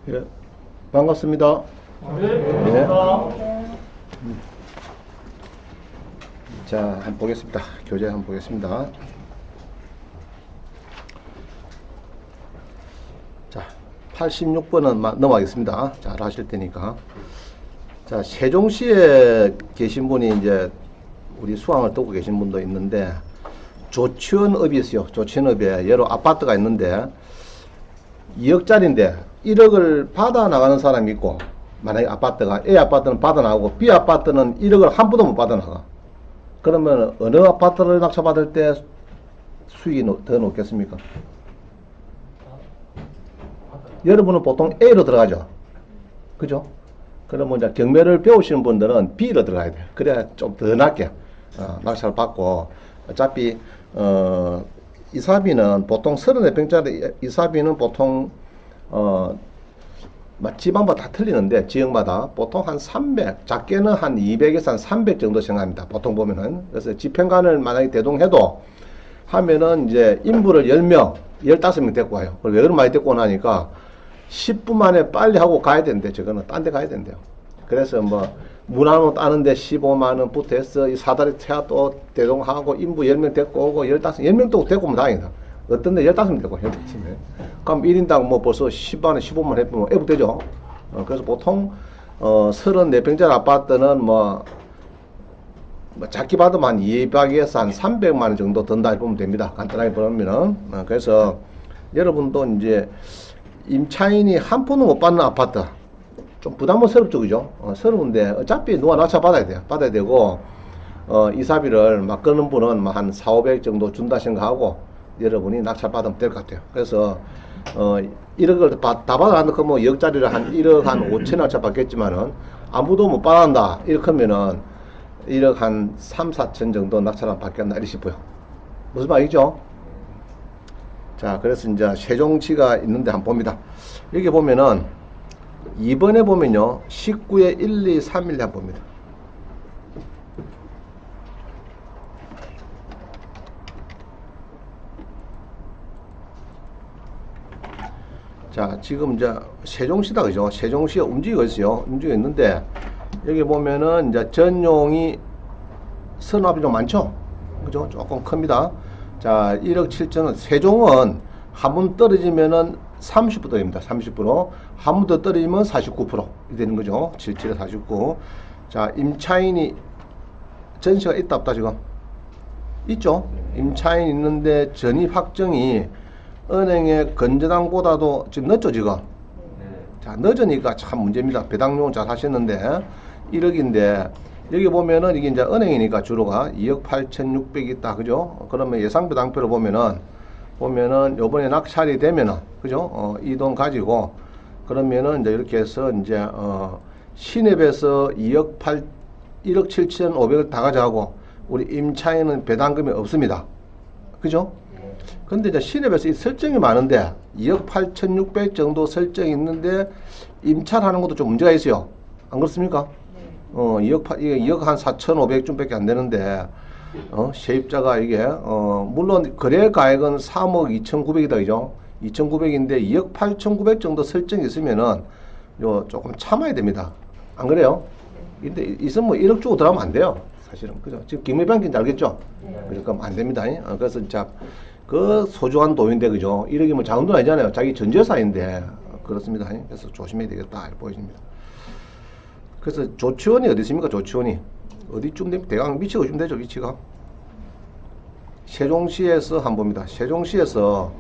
예, 반갑습니다. 네. 자, 한번 보겠습니다. 교재 한번 보겠습니다. 자, 86번은 넘어가겠습니다. 잘 하실 테니까. 자, 세종시에 계신 분이 이제 우리 수강을 듣고 계신 분도 있는데, 조치원읍이 있어요. 조치원읍에 여러 아파트가 있는데, 2억짜리인데 1억을 받아 나가는 사람이 있고, 만약에 아파트가 A 아파트는 받아 나가고 B 아파트는 1억을 한 푼도 못 받아 나가. 그러면 어느 아파트를 낙찰받을 때 수익이 더 높겠습니까? 여러분은 보통 A로 들어가죠. 그죠? 그러면 이제 경매를 배우시는 분들은 B로 들어가야 돼요. 그래야 좀 더 낫게 낙찰을 받고, 어차피 이사비는 보통 34평짜리 이사비는 보통 지방마다 다 틀리는데 지역마다 보통 한 300, 작게는 한 200에서 한 300 정도 생각합니다. 보통 보면은. 그래서 집행관을 만약에 대동해도 하면은 이제 인부를 10명, 15명 데리고 와요. 왜 그런 많이 데리고 오나니까 10분 만에 빨리 하고 가야 되는데 저거는 딴 데 가야 된대요. 그래서 뭐 문화노 따는데 15만원부터 해서 이 사다리 태아 또 대동하고 인부 10명 데리고 오고 10명 또 데리고 오면 다행이다. 어떤 데 15명 데리고 15명. 그럼 1인당 뭐 벌써 10만원, 15만원 해보면 애부 되죠. 그래서 보통 34평짜리 아파트는 뭐 작게 받으면 한 200에서 한 300만원 정도 든다 보면 됩니다. 간단하게 보면은. 그래서 여러분도 이제 임차인이 한 푼도 못 받는 아파트 좀 부담스럽죠, 그죠? 서러운데 어차피 누가 낙찰 받아야 돼요. 받아야 되고 이사비를 막 끄는 분은 막 한 4, 500 정도 준다 생각하고 여러분이 낙찰 받으면 될 것 같아요. 그래서 1억을 다 받아간다 그러면 2억짜리를 한 1억 한 5천 낙찰 받겠지만은 아무도 못 받아간다 이렇게 하면은 1억 한 3, 4천 정도 낙찰을 받겠나 이리 싶어요. 무슨 말이죠? 자, 그래서 이제 세종시가 있는데 한번 봅니다. 여기 보면은 2번에 보면요 19에 1, 2, 3, 1 한번 봅니다. 자, 지금 이제 세종시다 그죠? 세종시가 움직이고 있어요. 움직이고 있는데 여기 보면은 이제 전용이 선압이 좀 많죠? 그죠? 조금 큽니다. 자, 1억 7천원. 세종은 한 번 떨어지면은 30% 됩니다. 30%. 한 번 더 떨어지면 49% 되는 거죠. 77에 49. 자, 임차인이 전시가 있다 없다 지금? 있죠? 임차인 있는데 전입 확정이 은행의 건전항보다도 지금 늦죠 지금? 자, 늦으니까 참 문제입니다. 배당용 잘 하셨는데 1억인데 여기 보면은 이게 이제 은행이니까 주로가 2억 8,600이 있다. 그죠? 그러면 예상 배당표를 보면은 요번에 낙찰이 되면은 그죠? 이 돈 가지고 그러면은 이제 이렇게 해서 이제 신협에서 1억 7,500을 다 가져가고 우리 임차인은 배당금이 없습니다. 그죠? 근데 이제 신협에서 이 설정이 많은데 2억 8,600 정도 설정이 있는데 임차하는 것도 좀 문제가 있어요. 안 그렇습니까? 2억 한 4,500쯤밖에 안 되는데 세입자가 이게 물론 거래 가액은 3억 2,900이다 그죠? 2,900인데 2억 8,900 정도 설정이 있으면은 요 조금 참아야 됩니다. 안 그래요? 근데 있으면 뭐 1억 주고 들어가면 안 돼요. 사실은 그죠? 지금 김해방인지 알겠죠? 그러니까 안 됩니다. 그래서 진짜 그 소중한 돈인데 그죠? 1억이면 작은 돈 아니잖아요. 자기 전재산인데 그렇습니다. 그래서 조심해야 되겠다 보여집니다. 그래서 조치원이 어디 있습니까? 조치원이 어디쯤 되면 대강 위치가 어디쯤 되죠? 위치가 세종시에서 한번 봅니다. 세종시에서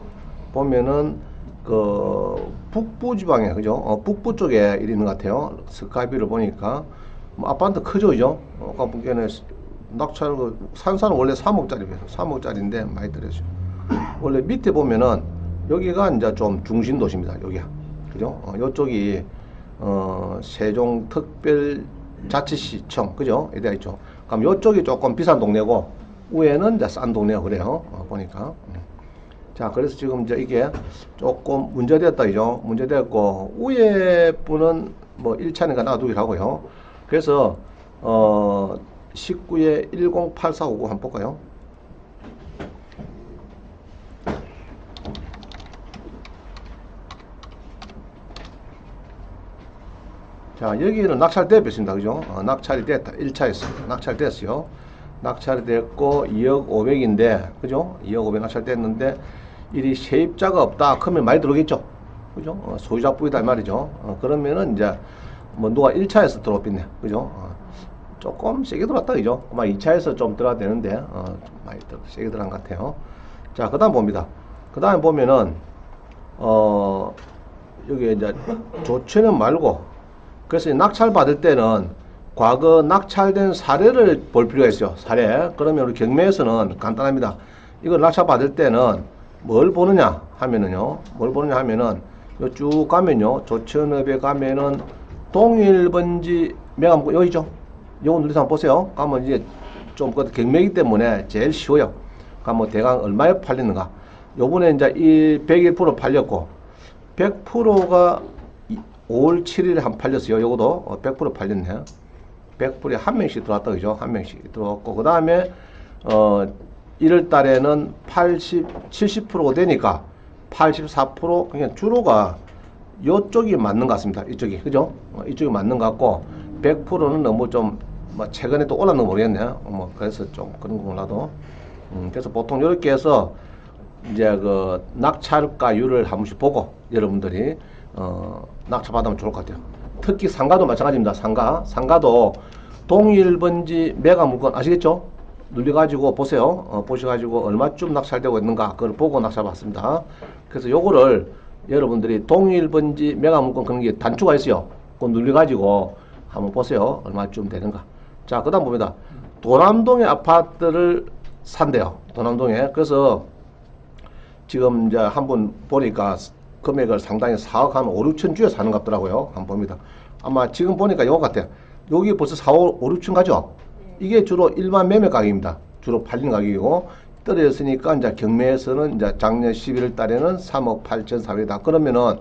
보면은 그 북부 지방에 그죠? 북부 쪽에 있는 것 같아요. 스카이뷰를 보니까 뭐 아파트 크죠, 그죠? 아까 보기에는 낙찰 산사는 원래 3억짜리예요. 3억짜리인데 많이 떨어져. 원래 밑에 보면은 여기가 이제 좀 중심 도시입니다. 여기야, 그죠? 이쪽이 세종특별자치시청 그죠? 이래 있죠. 그럼 이쪽이 조금 비싼 동네고 위에는 이제 싼 동네고 그래요. 보니까. 자, 그래서 지금 이제 이게 조금 문제되었다 이죠. 문제되었고 위에 분은 뭐 1차니까 놔두기로 하고요. 그래서 19에 108459 한번 볼까요? 자, 여기는 낙찰되었습니다. 그죠? 낙찰이 됐다. 1차에서. 낙찰됐어요. 낙찰이 됐고, 2억 5백인데, 그죠? 2억 5백 낙찰됐는데, 이 세입자가 없다. 그러면 많이 들어오겠죠? 그죠? 소유자 뿌이다. 이 말이죠. 그러면은 이제, 뭐, 누가 1차에서 들어왔겠네. 그죠? 조금 세게 들어왔다. 그죠? 막 2차에서 좀 들어야 되는데, 좀 많이 세게 들어간 것 같아요. 자, 그 다음 봅니다. 그 다음에 보면은, 여기 이제 조치는 말고, 그래서 낙찰 받을 때는 과거 낙찰된 사례를 볼 필요가 있어요. 사례. 그러면 우리 경매에서는 간단합니다. 이걸 낙찰 받을 때는 뭘 보느냐 하면은요. 뭘 보느냐 하면은 요 쭉 가면요. 조천업에 가면은 동일 번지 매각물건 여기 있죠. 요거 눌러서 한번 보세요. 가면 이제 좀 그 경매이기 때문에 제일 쉬워요. 가면 대강 얼마에 팔리는가. 요번에 이제 이 101% 팔렸고 100%가 5월 7일에 한 팔렸어요. 요거도 100% 팔렸네. 100%에 한 명씩 들어왔다. 그죠? 한 명씩 들어왔고. 그 다음에, 1월 달에는 70%가 되니까 84% 그냥 주로가 요쪽이 맞는 것 같습니다. 이쪽이. 그죠? 이쪽이 맞는 것 같고, 100%는 너무 좀, 뭐, 최근에 또 올랐는 거 모르겠네요. 뭐, 그래서 좀 그런 거 몰라도. 그래서 보통 이렇게 해서, 이제 그 낙찰가율을 한 번씩 보고, 여러분들이, 낙찰받으면 좋을 것 같아요. 특히 상가도 마찬가지입니다. 상가도 동일번지 매각물건 아시겠죠? 눌려가지고 보세요. 보셔가지고 얼마쯤 낙찰되고 있는가 그걸 보고 낙찰받습니다. 그래서 요거를 여러분들이 동일번지 매각물건 그런 게 단추가 있어요. 그거 눌려가지고 한번 보세요. 얼마쯤 되는가. 자, 그 다음 봅니다. 도남동의 아파트를 산대요. 도남동에. 그래서 지금 이제 한번 보니까 금액을 상당히 4억 한 5, 6천 주에 사는 것 같더라고요. 한번 봅니다. 아마 지금 보니까 이거 같아요. 여기 벌써 4, 5, 6천 가죠? 이게 주로 일반 매매 가격입니다. 주로 팔린 가격이고, 떨어졌으니까 이제 경매에서는 이제 작년 11월 달에는 3억 8천 4백이다. 그러면은,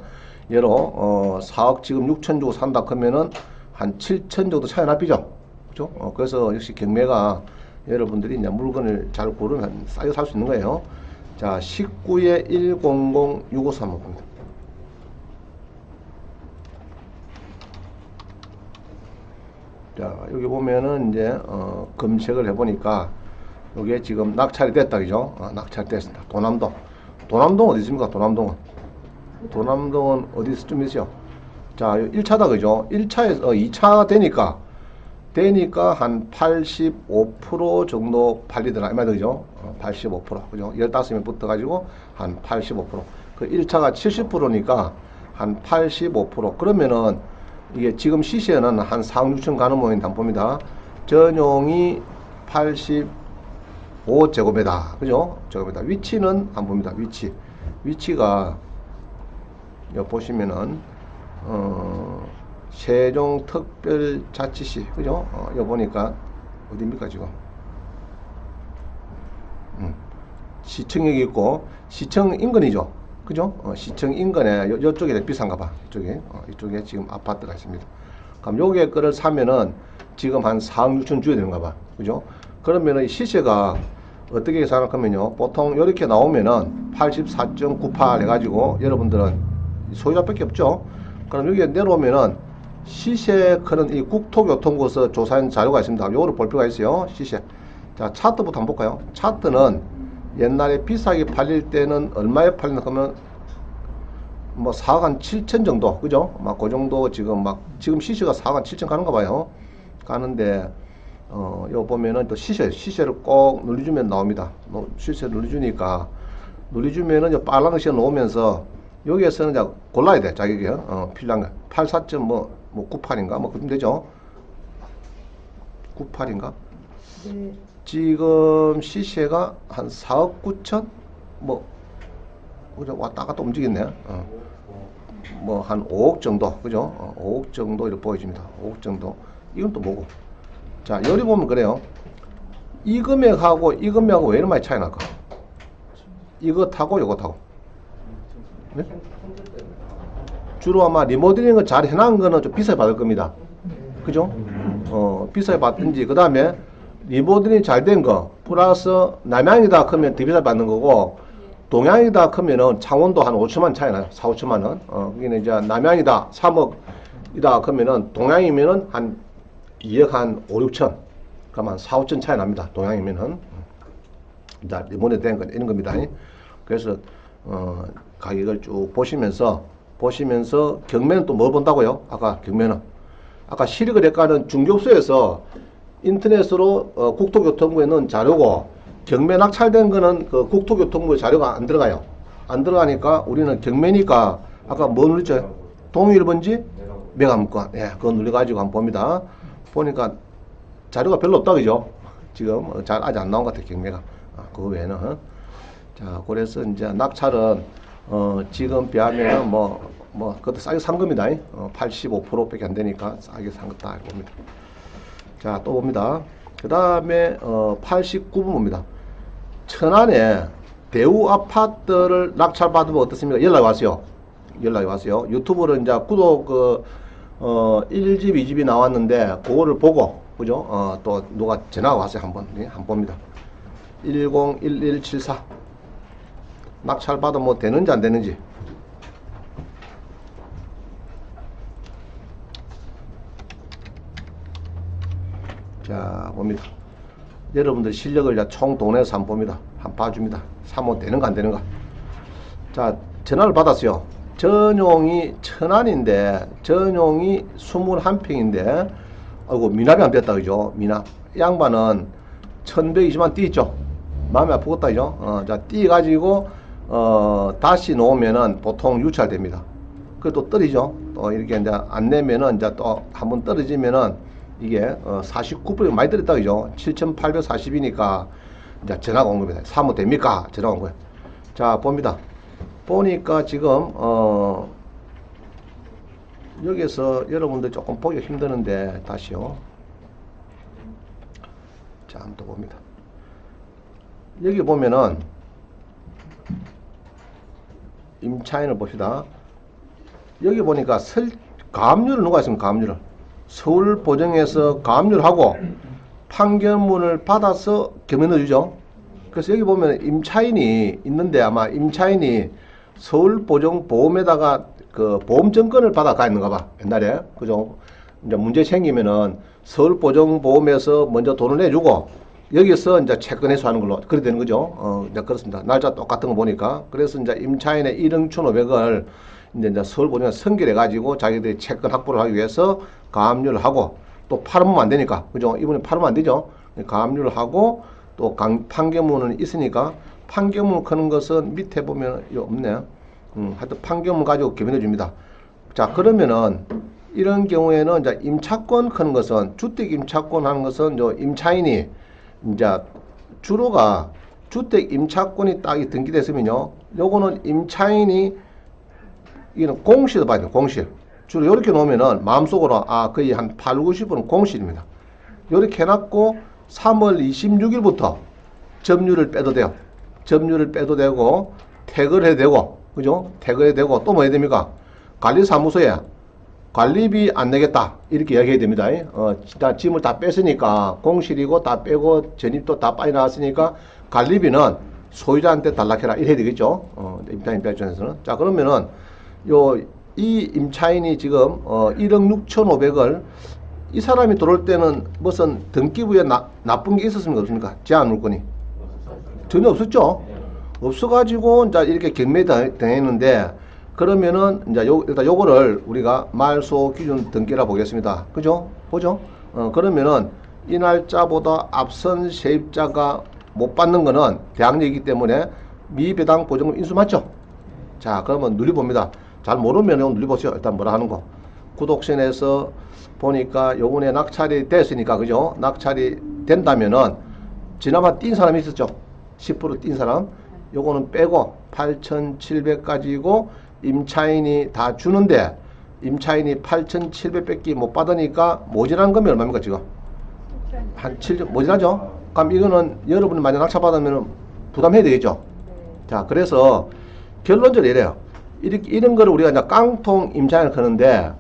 예로, 4억 지금 6천 주고 산다. 그러면은 한 7천 정도 차이 나비죠? 그죠? 그래서 역시 경매가 여러분들이 이제 물건을 잘 고르면 싸게 살 수 있는 거예요. 자, 19에 100-653번 봅니다. 자, 여기 보면은 이제 검색을 해보니까 이게 지금 낙찰이 됐다, 그죠? 낙찰 됐습니다. 도남동. 도남동 어디 있습니까? 도남동은. 도남동은 어디서 좀 있어요? 자, 1차다, 그죠? 1차에서 2차 되니까 한 85% 정도 팔리더라. 이 말이죠, 그죠? 85%. 그죠? 15명 붙어가지고 한 85%. 그 1차가 70%니까 한 85%. 그러면은 이게 지금 시세는 한 4억 6천 가는 모양인데 한번 봅니다. 전용이 85제곱미터. 그죠? 제곱미터. 위치는 한번 봅니다. 위치가 여기 보시면은 세종특별자치시. 그죠? 여기 보니까 어디입니까 지금? 시청역이 있고 시청 인근이죠. 그죠? 시청 인근에 요쪽에 비싼가 봐. 이쪽에 지금 아파트가 있습니다. 그럼 요게 거를 사면은 지금 한 4억 6천 줘야 되는가 봐. 그죠? 그러면은 시세가 어떻게 생각하면요. 보통 이렇게 나오면은 84.98 해가지고 여러분들은 소유자밖에 없죠. 그럼 여기에 내려오면은 시세 크는 이 국토교통부에서 조사한 자료가 있습니다. 요거를 볼 필요가 있어요. 시세. 자, 차트부터 한번 볼까요? 차트는 옛날에 비싸게 팔릴 때는 얼마에 팔리나 하면 뭐 4억 한 7천 정도. 그죠? 막 그 정도 지금 지금 시세가 4억 한 7천 가는가 봐요. 가는데 요 보면은 또 시세를 꼭 눌러주면 나옵니다. 시세를 눌러주니까 눌러주면은 빨간 글씨가 나오면서 여기에서는 이제 골라야 돼. 자격이 필요한 거. 84.98인가 뭐 그쯤 되죠. 98인가? 네. 지금 시세가 한 4억 9천 뭐 왔다 갔다 움직였네. 뭐 한 5억 정도. 그죠? 5억 정도 이렇게 보여집니다. 5억 정도. 이건 또 뭐고? 자, 여기 보면 그래요. 이 금액하고 이 금액하고 왜 이런 많이 차이 날까? 이거 타고 요거 타고. 네? 주로 아마 리모델링을 잘 해놓은 거는 좀 비싸게 받을 겁니다. 그죠? 비싸게 받든지, 그 다음에 리모델링이 잘 된 거, 플러스 남양이다 하면 더 비싸게 받는 거고, 동양이다 하면은 창원도 한 5천만 차이 나요. 4, 5천만 원. 여기는 이제 남양이다 3억 이다 그러면은 동양이면은 한 2억 한 5, 6천. 그럼 한 4, 5천 차이 납니다. 동양이면은. 자, 이번에 된 건 이런 겁니다. 그래서 가격을 쭉 보시면서 경매는 또 뭐 본다고요? 아까 경매는 아까 시리거래가는 중개업소에서 인터넷으로 국토교통부에 넣은 자료고 경매 낙찰된 거는 그 국토교통부에 자료가 안 들어가요. 안 들어가니까 우리는 경매니까 아까 뭐 누르죠? 동일 번지 매각문건. 예, 그거 눌러가지고 한번 봅니다. 보니까 자료가 별로 없다 그죠? 지금 잘 아직 안 나온 것 같아요. 경매가. 그거 외에는. 자, 그래서 이제 낙찰은 지금 비하면은 그것도 싸게 산 겁니다. 85%밖에 안 되니까 싸게 산 것다 봅니다. 자, 또 봅니다. 그 다음에 89번 봅니다. 천안에 대우 아파트를 낙찰받으면 어떻습니까? 연락이 왔어요. 유튜브로 이제 구독 1집, 2집이 나왔는데 그거를 보고 그죠? 또 누가 전화가 왔어요. 한번 봅니다. 101174 낙찰받으면 뭐 되는지 안 되는지. 자, 봅니다. 여러분들 실력을 총 돈에서 한번 봅니다. 한번 봐줍니다. 사면 되는가 안 되는가. 자, 전화를 받았어요. 전용이 천안인데 전용이 21평인데 아이고 미납이 안 됐다 그죠? 미납. 양반은 1120만 띠 있죠. 마음이 아프겠다 그죠? 자, 띠 가지고 다시 놓으면은 보통 유찰됩니다. 그또 떨어지죠. 또 이렇게 이제 안 내면은 이제 또 한번 떨어지면은 이게 49% 많이 떨어졌다 그죠? 7,840이니까 이제 전화가 온 겁니다. 사면 됩니까? 전화가 온 거예요. 자, 봅니다. 보니까 지금 여기서 여러분들 조금 보기 힘드는데 다시요. 자, 한번 더 봅니다. 여기 보면은 임차인을 봅시다. 여기 보니까 가압류를 누가 있습니까? 가압류를 서울 보정에서 가압류하고 판결문을 받아서 경매 넣어주죠. 그래서 여기 보면 임차인이 있는데 아마 임차인이 서울 보정 보험에다가 그 보험 증권을 받아 가 있는가 봐. 옛날에 그죠? 이제 문제 생기면은 서울 보정 보험에서 먼저 돈을 내주고 여기서 이제 채권 회수하는 걸로 그래 되는 거죠. 이제 그렇습니다. 날짜 똑같은 거 보니까 그래서 이제 임차인의 1억 1,500을 이제 서울 보정에 선결해 가지고 자기들이 채권 확보를 하기 위해서 가압류를 하고 또 팔으면 안 되니까 그죠? 이번에 팔으면 안 되죠. 가압류를 하고 또 판결문은 있으니까 판결문 크는 것은 밑에 보면 없네요. 하여튼 판결문 가지고 개변해 줍니다. 자, 그러면은 이런 경우에는 이제 임차권 크는 것은 주택 임차권 하는 것은 요 임차인이 이제 주로가 주택 임차권이 딱 등기됐으면요. 요거는 임차인이 이는 공실을 봐야 돼요. 공실. 주로 이렇게 놓으면은 마음속으로 거의 한 8, 90%는 공실입니다. 이렇게 해놨고 3월 26일부터 점유를 빼도 돼요. 점유를 빼도 되고 태거를 해도 되고 그죠? 태거해도 되고 또 뭐 해야 됩니까? 관리사무소에 관리비 안 내겠다 이렇게 이야기해야 됩니다. 다 짐을 다 뺐으니까 공실이고 다 빼고 전입도 다 빠져나왔으니까 관리비는 소유자한테 달라해라 이래야 되겠죠. 임차인 입장에서는. 자, 그러면은 이 임차인이 지금 1억 6,500을 이 사람이 들어올 때는 무슨 등기부에 나쁜 게 있었습니까? 없습니까? 제한 물건이 전혀 없었죠. 없어가지고 이제 이렇게 경매 당했는데 그러면은 이제 일단 요거를 우리가 말소 기준 등기라 보겠습니다. 그죠? 보죠? 그러면은 이 날짜보다 앞선 세입자가 못 받는 거는 대항력이기 때문에 미배당 보증금 인수 맞죠? 자, 그러면 누려봅니다. 잘 모르면 누려보세요. 일단 뭐라 하는 거. 구독신에서 보니까 요번에 낙찰이 됐으니까 그죠? 낙찰이 된다면은 지난번 뛴 사람이 있었죠? 10% 뛴 사람. 요거는 빼고 8,700 가지고 임차인이 다 주는데 임차인이 8,700밖에 못 받으니까 모자란 금이 얼마입니까 지금? 한 7, 모자라죠? 그럼 이거는 여러분이 만약 낙찰받으면 부담해야 되겠죠? 자, 그래서 결론적으로 이래요. 이런 거를 우리가 이제 깡통 임차인을 하는데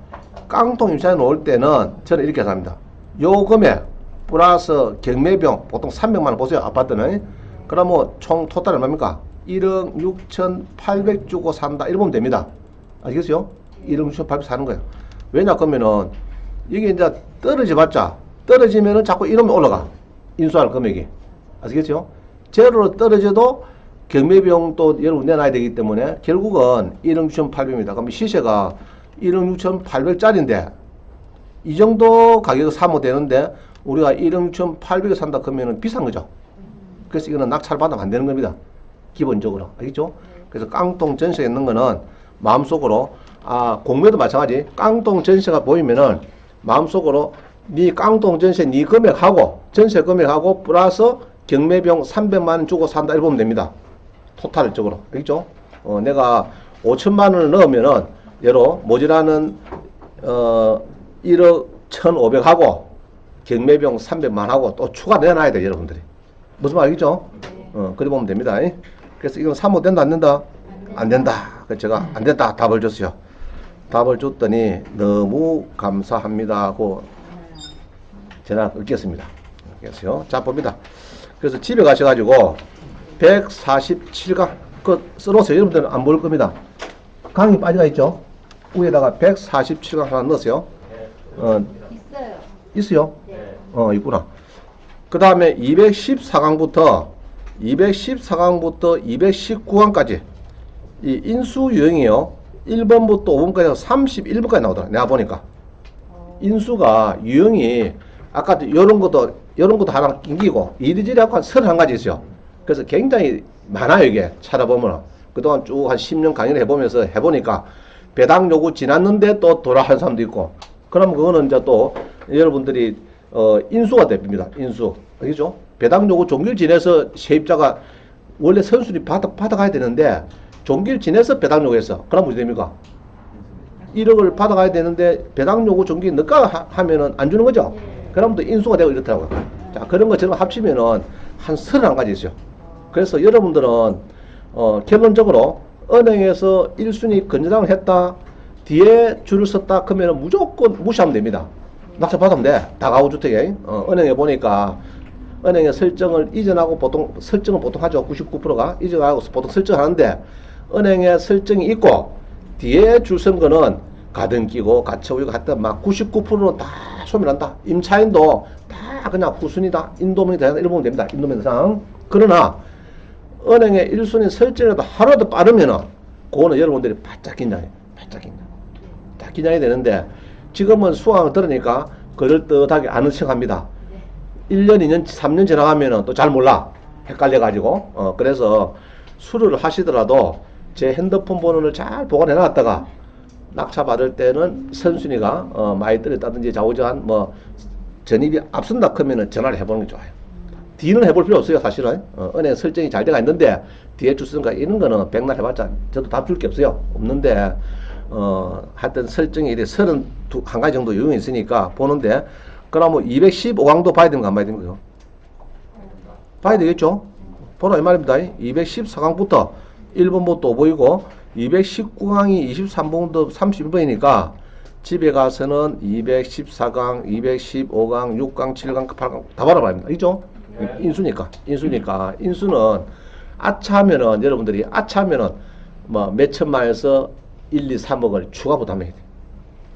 깡통 임차인 올 때는 저는 이렇게 합니다. 요 금액 플러스 경매비용 보통 300만 원 보세요. 아파트는. 그러면 총 토탈 얼마입니까? 1억 6,800 주고 산다. 이러면 됩니다. 아시겠어요? 1억 6,800 사는 거예요. 왜냐 그러면은 이게 이제 떨어져봤자 떨어지면은 자꾸 이놈이 올라가. 인수할 금액이. 아시겠죠? 제로로 떨어져도 경매비용 또 여러분 내놔야 되기 때문에 결국은 1억 6,800입니다. 그럼 시세가 1억 6,800짜리인데 이 정도 가격을 사면 되는데 우리가 1억 6,800에 산다 그러면은 비싼 거죠. 그래서 이거는 낙찰 받으면 안 되는 겁니다. 기본적으로. 알겠죠? 그래서 깡통 전세에 있는 거는 마음속으로 공매도 마찬가지. 깡통 전세가 보이면은 마음속으로 네 깡통 전세 네 금액하고 전세 금액하고 플러스 경매비용 300만 원 주고 산다 이렇게 보면 됩니다. 토탈적으로. 알겠죠? 내가 5천만 원을 넣으면은 예로 모자라는 1억 1,500하고 경매비용 300만 하고 또 추가 내놔야 돼 여러분들이. 무슨 말이죠? 그래 보면 됩니다. 그래서 이건 사모 된다 안 된다? 안 된다. 그래서 제가 안 된다 답을 줬어요. 답을 줬더니 너무 감사합니다 하고 전화 끊겠습니다. 그래서요. 자 봅니다. 그래서 집에 가셔가지고 147강 그 써놓으세요. 여러분들은 안 보일 겁니다. 강이 빠져가 있죠. 위에다가 147강 하나 넣으세요. 있어요. 있어요? 네. 있구나. 그 다음에 214강부터 219강까지 이 인수 유형이요. 1번부터 5번까지 31번까지 나오더라. 내가 보니까. 인수가 유형이 아까 요런 것도 하나 낑기고 이리저리 하고 한 31가지 있어요. 그래서 굉장히 많아요 이게 찾아보면. 그동안 쭉 한 10년 강의를 해보면서 해보니까 배당 요구 지났는데 또 돌아간 사람도 있고 그러면 그거는 이제 또 여러분들이 인수가 됩니다. 인수. 알겠죠? 배당 요구 종기를 지내서 세입자가 원래 선순위 받아가야 되는데 종기를 지내서 배당 요구했어. 그럼 무슨 됩니까? 1억을 받아가야 되는데 배당 요구 종기 늦가 하면은 안 주는 거죠? 그러면 또 인수가 되고 이렇더라고요. 자, 그런 것처럼 합치면은 한 31가지 있어요. 그래서 여러분들은 결론적으로 은행에서 1순위 건전항을 했다 뒤에 줄을 섰다 그러면 무조건 무시하면 됩니다. 낙찰 받으면 돼. 다가구주택에 은행에 보니까 은행에 설정을 이전하고 설정을 보통 하죠. 99%가 이전하고 보통 설정하는데 은행에 설정이 있고 뒤에 줄 선 거는 가등 끼고 가처우고 하여튼 막 99%는 다 소멸한다. 임차인도 다 그냥 후순위다. 인도면이 되나 이러면 됩니다. 인도면 상. 그러나 은행의 1순위 설정이라도 하루라도 빠르면은 그거는 여러분들이 바짝 긴장해요. 바짝 긴장. 다 긴장이 되는데 지금은 수강을 들으니까 그럴듯하게 아는 척 합니다. 1년, 2년, 3년 지나가면은 또 잘 몰라. 헷갈려가지고. 그래서 수료를 하시더라도 제 핸드폰 번호를 잘 보관해 놨다가 낙차 받을 때는 선순위가 많이 떨어졌다든지 좌우지간 전입이 앞선다 크면은 전화를 해보는 게 좋아요. 뒤는 해볼 필요 없어요. 사실은 은행 설정이 잘 돼가 있는데 뒤에 주선가 이런 거는 백날 해봤자 저도 답 줄 게 없어요. 없는데 하여튼 설정이 이래 31가지 정도 요령이 있으니까 보는데 그러면 215강도 봐야 되는 거 안 봐야 되는 거요? 봐야 되겠죠? 보라 이 말입니다. 214강부터 1번부터 보이고 219강이 23번부터 31번이니까 집에 가서는 214강, 215강, 6강, 7강, 8강 다 봐라 말입니다. 있죠? 인수니까. 인수는 아차하면은 여러분들이 아차하면은 몇 천만에서 1, 2, 3억을 추가 부담해야 돼.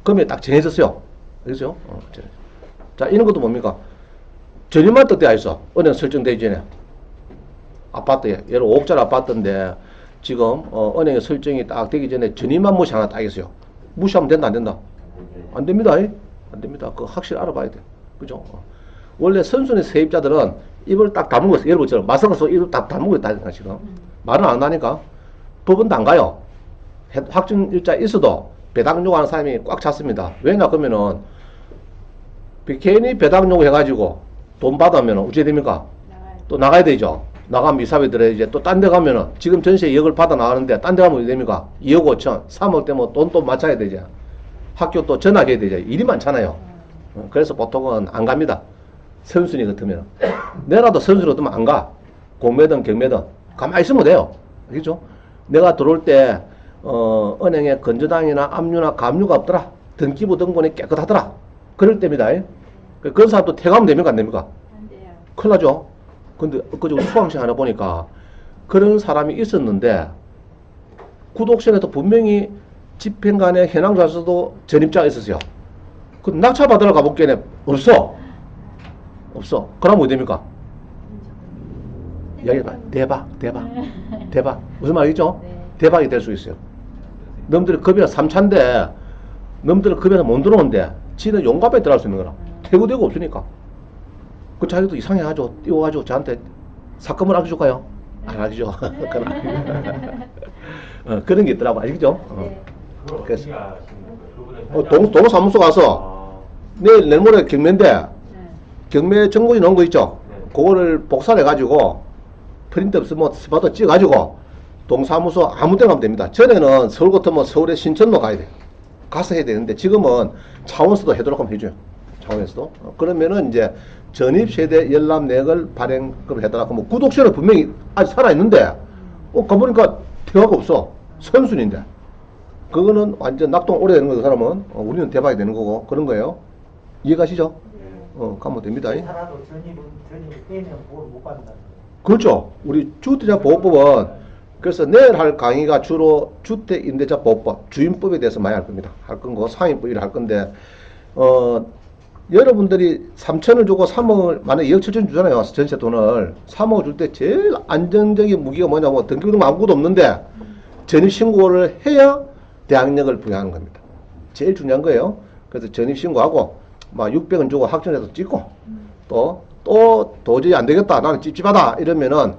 금액이 딱 정해졌어요. 그렇죠? 자, 이런 것도 뭡니까? 전입만 떡대야 있어. 은행 설정되기 전에. 아파트에, 예를 5억짜리 아파트인데, 지금, 은행에 설정이 딱 되기 전에 전입만 무시 하나 딱 있어요. 무시하면 된다, 안 된다? 안 됩니다. 안 됩니다. 그거 확실히 알아봐야 돼. 그죠? 원래 선순위 세입자들은 입을 딱 다물고 있어. 여러분처럼 마스크서 입을 딱 다물고 있다니까, 지금. 말은 안 하니까. 법원도 안 가요. 확정일자 있어도 배당 요구하는 사람이 꽉 찼습니다. 왜냐, 그러면은, 괜히 배당 요구 해가지고 돈 받으면 어찌 됩니까? 또 나가야 되죠. 나가면 이사회 들어야 이제 또 딴 데 가면은 지금 전세 2억을 받아 나가는데 딴 데 가면 어찌 됩니까? 2억 5천, 3억 되면 돈 또 맞춰야 되죠. 학교 또 전학해야 되죠. 일이 많잖아요. 그래서 보통은 안 갑니다. 선순위 같으면. 내라도 선순위 같으면 안 가. 공매든 경매든. 가만히 있으면 돼요. 그죠? 내가 들어올 때, 은행에 건조당이나 압류나 감류가 없더라. 등기부 등본이 깨끗하더라. 그럴 때입니다. 그런 사람도 퇴가하면 됩니까? 안 됩니까? 안 돼요. 큰일 나죠? 근데 엊그제 수강생 하나 보니까 그런 사람이 있었는데 구독생에도 분명히 집행관의 현황조사도 전입자가 있었어요. 그 낙찰 받으러 가볼게네. 없어. 없어. 그럼 어디 됩니까? 이야기해봐. 대박. 무슨 말이죠? 네. 대박이 될 수 있어요. 놈들이 급여가 3차인데, 놈들은 급여가 못 들어오는데, 지는 용감에 들어갈 수 있는 거라. 퇴구되고 없으니까. 그 자기도 이상해가지고, 띄워가지고 저한테 사건을 알려줄까요? 안 알려줘. 그런 게 있더라고. 알겠죠? 네. 그래서, 동사무소 가서, 내일 모레 경매인데, 네. 경매 정보지 넣은 거 있죠? 그거를 복사를 해가지고, 프린트 없으면 스파도 찍어가지고, 동사무소 아무 데나 가면 됩니다. 전에는 서울 같으면 서울에 신천로 가야 돼. 가서 해야 되는데, 지금은 창원에서도 해도록 하면 해줘요. 창원에서도. 그러면은 이제, 전입세대 열람내역을 발행을 해달라고 하면, 구독세는 분명히 아직 살아있는데, 가보니까 대화가 없어. 선순인데. 그거는 완전 낙동 오래되는 거죠, 사람은. 우리는 대박이 되는 거고, 그런 거예요. 이해가시죠? 가면 됩니다. 살아도 전입을 빼면 그걸 못 받는다. 그렇죠. 우리 주택자 보호법은 그래서 내일 할 강의가 주로 주택임대차 보호법, 주임법에 대해서 많이 할 겁니다. 할 건고 상임법을 할 건데 여러분들이 3천을 주고 3억을 만약에 2억 7천 주잖아요. 전세 돈을 3억 줄 때 제일 안정적인 무기가 뭐냐면 등기부등 아무것도 없는데 전입신고를 해야 대항력을 부여하는 겁니다. 제일 중요한 거예요. 그래서 전입신고하고 막 600원 주고 확정해서 찍고 또 도저히 안 되겠다. 나는 찝찝하다. 이러면은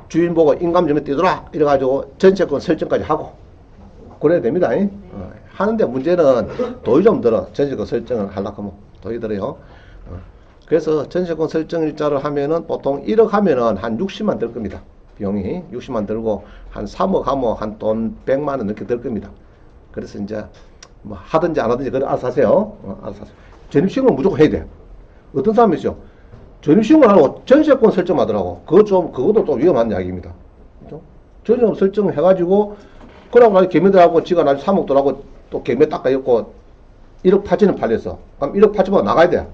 주인 보고 인감 좀 띄더라. 이래가지고 전세권 설정까지 하고 그래야 됩니다. 하는데 문제는 돈이 좀 들어. 전세권 설정을 하려고 하면 돈이 들어요. 그래서 전세권 설정 일자를 하면은 보통 1억 하면은 한 60만 들 겁니다. 비용이 60만 들고 한 3억 하면 한 돈 100만 원 넘게 들 겁니다. 그래서 이제 뭐 하든지 안 하든지 그걸 알아서 하세요. 알아서 하세요. 전입신고는 무조건 해야 돼. 어떤 사람이 있죠? 전입신고를 하고 전세권 설정하더라고. 그것도 좀 위험한 이야기입니다. 그죠? 전세권 설정을 해가지고, 그러고 나서 개미들하고 지가 나중에 3억 들하고 또 개미 닦아였고, 1억 8천원 팔렸어. 그럼 1억 8천원 나가야 돼.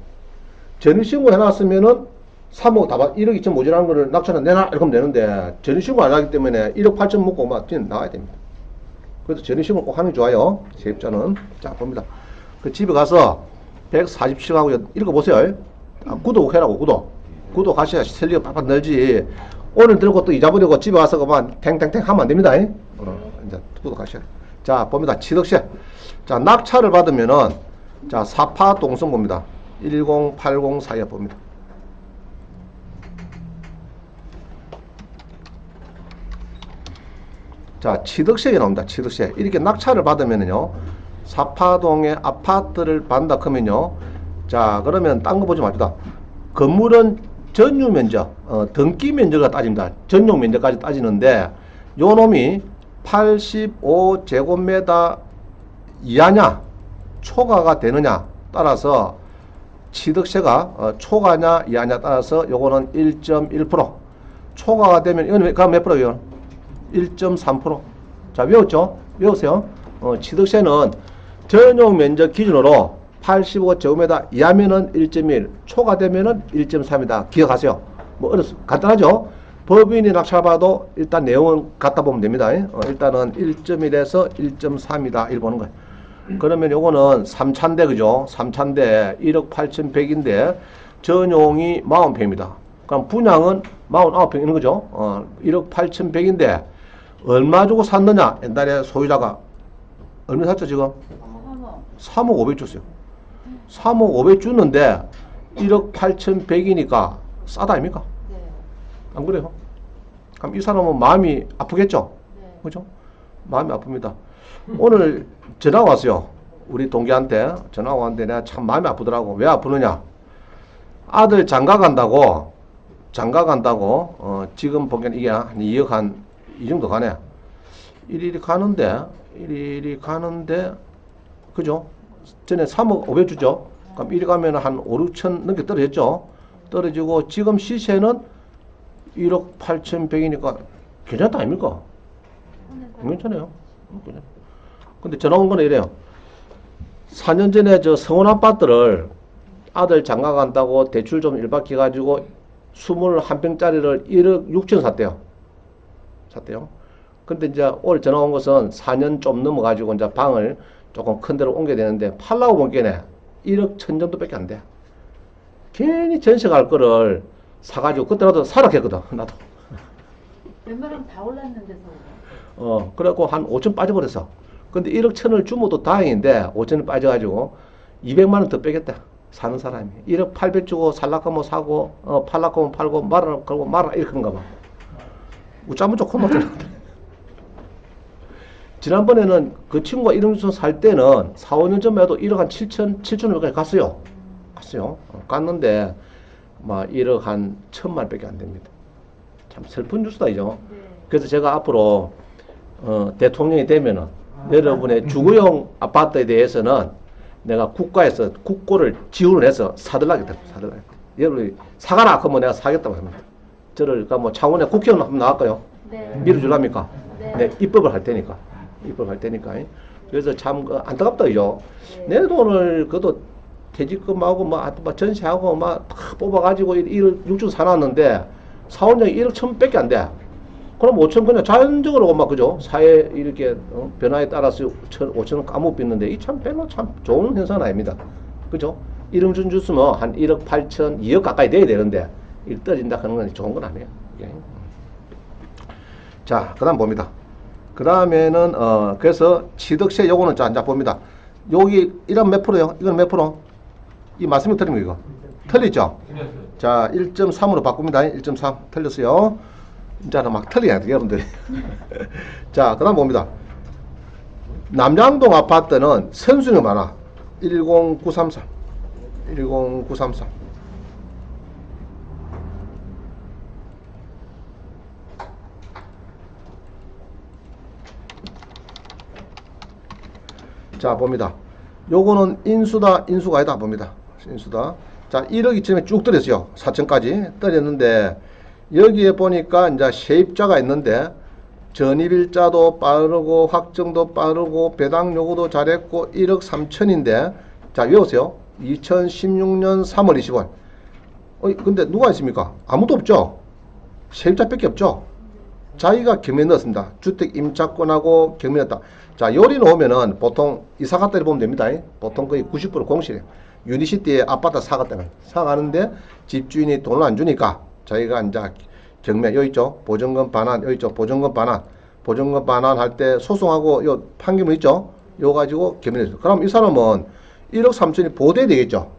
전입신고 해놨으면은 3억 다 받, 1억 2천 모자라는 거를 낙찰을 내놔. 이렇게 하면 되는데, 전입신고 안 하기 때문에 1억 8천 먹고 막 나가야 됩니다. 그래서 전입신고 꼭 하는 게 좋아요. 세입자는. 자, 봅니다. 그 집에 가서 147하고 읽어보세요. 구독해라고, 구독하셔야 설리가 빡빡 늘지. 오늘 들고 또 잊어버리고 집에 와서 그만 탱탱탱 하면 안 됩니다. 이제 구독하셔야. 자, 봅니다. 취득세. 자, 낙찰을 받으면은, 자, 사파 동선 봅니다. 1080 사이에 봅니다. 자, 취득세가 나옵니다. 취득세. 이렇게 낙찰을 받으면은요, 사파동에 아파트를 받는다 하면요, 자, 그러면 딴 거 보지 맙시다. 건물은 전유 면적, 등기 면적을 따집니다. 전용 면적까지 따지는데, 요 놈이 85제곱미터 이하냐, 초과가 되느냐 따라서 취득세가 초과냐 이하냐 따라서 요거는 1.1%. 초과가 되면 이건 몇 프로예요? 1.3%. 자, 외웠죠? 외우세요. 취득세는 전용 면적 기준으로 85제곱미터 이하면은 1.1, 초과되면은 1.3이다. 기억하세요. 뭐 간단하죠? 법인이 낙찰받아도 일단 내용은 갖다 보면 됩니다. 일단은 1.1에서 1.3이다. 이렇게 보는 거예요. 그러면 요거는 3차인데, 그죠? 3차인데 1억 8,100인데 전용이 40평입니다. 그럼 분양은 49평 있는 거죠? 1억 8,100인데 얼마 주고 샀느냐? 옛날에 소유자가 얼마 샀죠, 지금? 3억 500 줬어요. 3억 500 줬는데 1억 8,100이니까 싸다 아닙니까? 네. 안 그래요? 그럼 이 사람은 마음이 아프겠죠? 네. 그죠? 마음이 아픕니다. 오늘 전화 왔어요. 우리 동기한테 전화 왔는데 내가 참 마음이 아프더라고. 왜 아프느냐? 아들 장가 간다고 지금 보기에는 이게 한 2억 한 이 정도 가네. 일일이 가는데 그죠? 전에 3억 500 주죠? 그럼 이리 가면 한 5, 6천 넘게 떨어졌죠? 떨어지고 지금 시세는 1억 8,100이니까 괜찮다 아닙니까? 괜찮아요. 근데 전화 온 거는 이래요. 4년 전에 저 성원 아파트를 아들 장가 간다고 대출 좀 일박해 가지고 21평짜리를 1억 6천 샀대요. 근데 이제 오늘 전화 온 것은 4년 좀 넘어가지고 이제 방을 조금 큰 데로 옮겨야 되는데 팔라고 본 게네. 1억 천 정도밖에 안 돼. 괜히 전세 갈 거를 사가지고 그때 나도 사락했거든. 나도. 웬만하면 다 올랐는데 서울. 그래갖고 한 5천 빠져버렸어. 근데 1억 천을 주모도 다행인데 5천을 빠져가지고 200만 원 더 빼겠다. 사는 사람이. 1억 800 주고 살라고 하면 사고, 팔라고 하면 팔고, 말아라 그러고 말아라 이렇게 하는가 봐. 우짜면 좋고 못 되는데. 지난번에는 그 친구가 1억 주소 살 때는 4, 5년 전만 해도 1억 한 7천원까지 갔어요. 갔어요. 갔는데, 막 1억 한 1,000만 밖에 안 됩니다. 참 슬픈 뉴스다, 이죠. 네. 그래서 제가 앞으로, 대통령이 되면은, 여러분의 주거용 아파트에 대해서는 내가 국가에서 국고를 지원을 해서 사들라겠다. 사들라겠다. 여러분이 사가라 하면 내가 사겠다고 합니다. 저를, 그러니까 뭐 차원의 국회의원 한번 나갈까요? 네. 밀어주랍니까? 네. 네, 입법을 할 테니까. 입법을 할 테니까. 그래서 참 안타깝다, 이죠. 네. 내 돈을 그것도 퇴직금하고 뭐 전세하고 막 다 뽑아가지고 1억 6천 사놨는데 사원장이 1억 1천 밖에 안 돼. 그럼 5천 그냥 자연적으로 막 그죠? 사회 이렇게 변화에 따라서 5천은 까먹 빚는데 이 참 별로 참 좋은 현상 아닙니다. 그죠? 1억 준 줬으면 한 1억 8천, 2억 가까이 돼야 되는데 일 떨어진다 하는 건 좋은 건 아니에요. 이게. 자, 그다음 봅니다. 그 다음에는 그래서 취득세 요거는 자 봅니다. 여기 이런 몇 프로요? 이건 몇 프로? 이 말씀이 틀린 거 이거. 틀리죠? 자, 1.3으로 바꿉니다. 1.3 틀렸어요. 이제는 막 틀려야 돼요, 여러분들이. 자, 그 다음 봅니다. 남양동 아파트는 선순위 많아. 10933. 10933. 자, 봅니다. 요거는 인수다, 인수가 아니다 봅니다. 인수다. 자, 1억 2천에 쭉 떨어졌어요. 4천까지 떨어졌는데 여기에 보니까 이제 세입자가 있는데 전입일자도 빠르고 확정도 빠르고 배당 요구도 잘했고 1억 3천인데 자, 외우세요. 2016년 3월 20일. 근데 누가 있습니까? 아무도 없죠. 세입자밖에 없죠. 자기가 경매 넣었습니다. 주택 임차권하고 경매 넣었다. 자, 요리 넣으면은 보통 이사 갔다 보면 됩니다. 보통 거의 90% 공실이에요. 유니시티에 아파트 사갔다면 사가는데 집주인이 돈을 안 주니까 자기가 이제 경매 여기 있죠. 보증금 반환 여기 있죠. 보증금 반환 보증금 반환 할 때 소송하고 요 판결문 있죠. 요 가지고 경매했어요. 그럼 이 사람은 1억 3천이 보호돼야 되겠죠.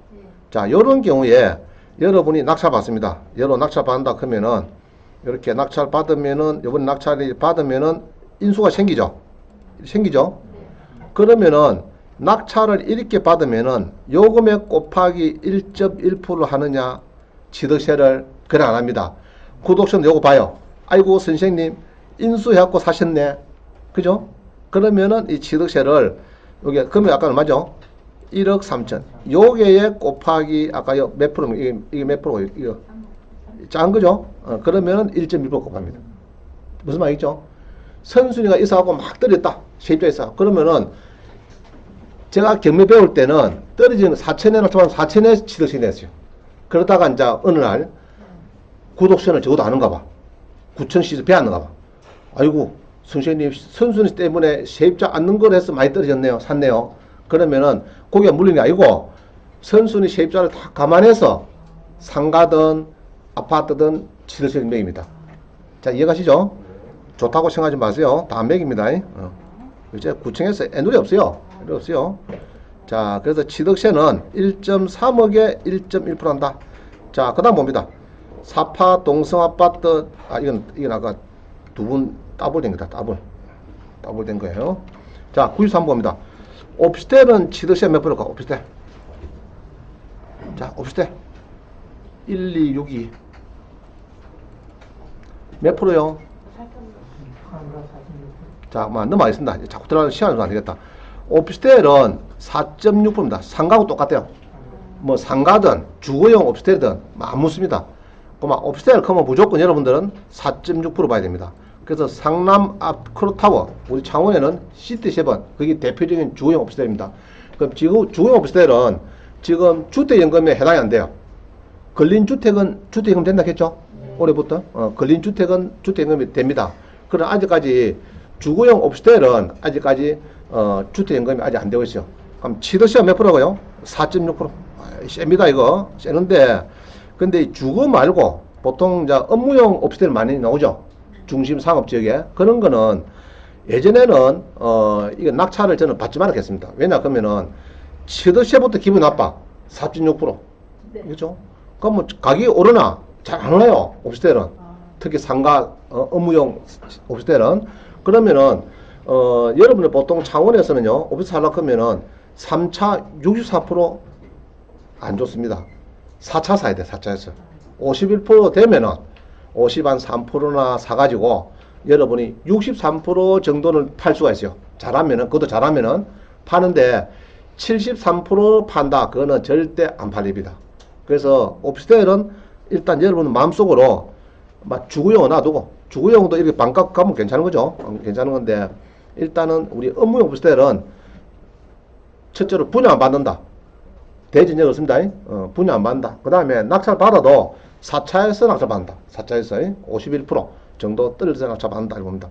자, 요런 경우에 여러분이 낙찰 받습니다. 여러 낙찰 받는다 그러면은 이렇게 낙찰 받으면은 요번 낙찰이 받으면은 인수가 생기죠. 생기죠. 그러면은 낙찰을 이렇게 받으면은 요금액 곱하기 1.1% 하느냐 취득세를 그래 안 합니다. 구독자는 요거 봐요. 아이고 선생님 인수해갖고 사셨네. 그죠? 그러면은 이 취득세를 요게 그러면 아까 얼마죠? 1억 3천. 요게에 곱하기 아까 요 몇 프로 이게 몇 프로 이거 작은 거죠? 그러면은 1.1% 곱합니다. 무슨 말이죠? 선순위가 있어갖고 막 떨어졌다. 세입자 있어. 그러면은 제가 경매 배울 때는 떨어지는 4천에 나타나면 4천에 취득세 냈어요. 그러다가 이제 어느 날 구독세는 적어도 아는가 봐. 9천씩 배웠는가 봐. 아이고 선생님 선순위 때문에 세입자 앉는 걸 해서 많이 떨어졌네요. 샀네요. 그러면은 고기가 물린 게 아니고 선순위 세입자를 다 감안해서 상가든 아파트든 취득세 금액입니다. 자, 이해가시죠? 좋다고 생각하지 마세요. 다 맥입니다. 이제 구청에서 애누리 없어요. 애누리 없어요. 자, 그래서 취득세는 1.3억에 1.1% 한다. 자, 그 다음 봅니다. 사파 동성 아파트, 이건 아까 두 분 따블된 거다. 따블된 거예요. 자, 93번 봅니다. 오피스텔은 취득세 몇 프로일까? 오피스텔. 자, 오피스텔. 1262. 몇 프로요? 자, 넘어가겠습니다. 자꾸 들어가는 시간은 안 되겠다. 오피스텔은 4.6%입니다. 상가하고 똑같아요. 뭐 상가든 주거용 오피스텔이든 안 묻습니다. 그만 오피스텔 크면 무조건 여러분들은 4.6% 봐야 됩니다. 그래서 상남 아크로타워 우리 창원에는 시티7 그게 대표적인 주거용 오피스텔입니다. 그럼 지금 주거용 오피스텔은 지금 주택연금에 해당이 안 돼요. 근린주택은 주택연금 된다 했죠? 올해부터 근린주택은 주택연금이 됩니다. 그럼 아직까지 주거용 오피스텔은 아직까지 주택연금이 아직 안 되고 있어요. 그럼 취득세가 몇 프로고요? 4.6%. 셉니다, 이거. 세는데, 근데 이 주거 말고, 보통 이제 업무용 오피스텔 많이 나오죠. 중심 상업 지역에. 그런 거는 예전에는, 이거 낙찰을 저는 받지 말았겠습니다. 왜냐, 그러면은, 취득세부터 기분이 나빠. 4.6%. 네. 그렇죠? 그럼 뭐 가격이 오르나? 잘 안 올라요, 오피스텔은. 아, 특히 상가, 업무용 오피스텔은. 그러면은, 여러분들 보통 창원에서는요, 오피스 하려고 하면은 3차 64%안 좋습니다. 4차 사야 돼, 4차에서. 51% 되면은 53%나 사가지고 여러분이 63% 정도는 팔 수가 있어요. 잘하면은, 그것도 잘하면은 파는데 73% 판다. 그거는 절대 안 팔립니다. 그래서 오피스텔은 일단 여러분 마음속으로 막 주거용은 놔두고, 주거용도 이렇게 반값 가면 괜찮은 거죠. 괜찮은 건데, 일단은 우리 업무용 오피스텔은 첫째로 분양 안 받는다. 대진역 없습니다. 분양 안 받는다. 그 다음에 낙찰 받아도 4차에서 낙찰 받는다. 4차에서 51% 정도 떨어져서 낙찰 받는다. 이겁니다.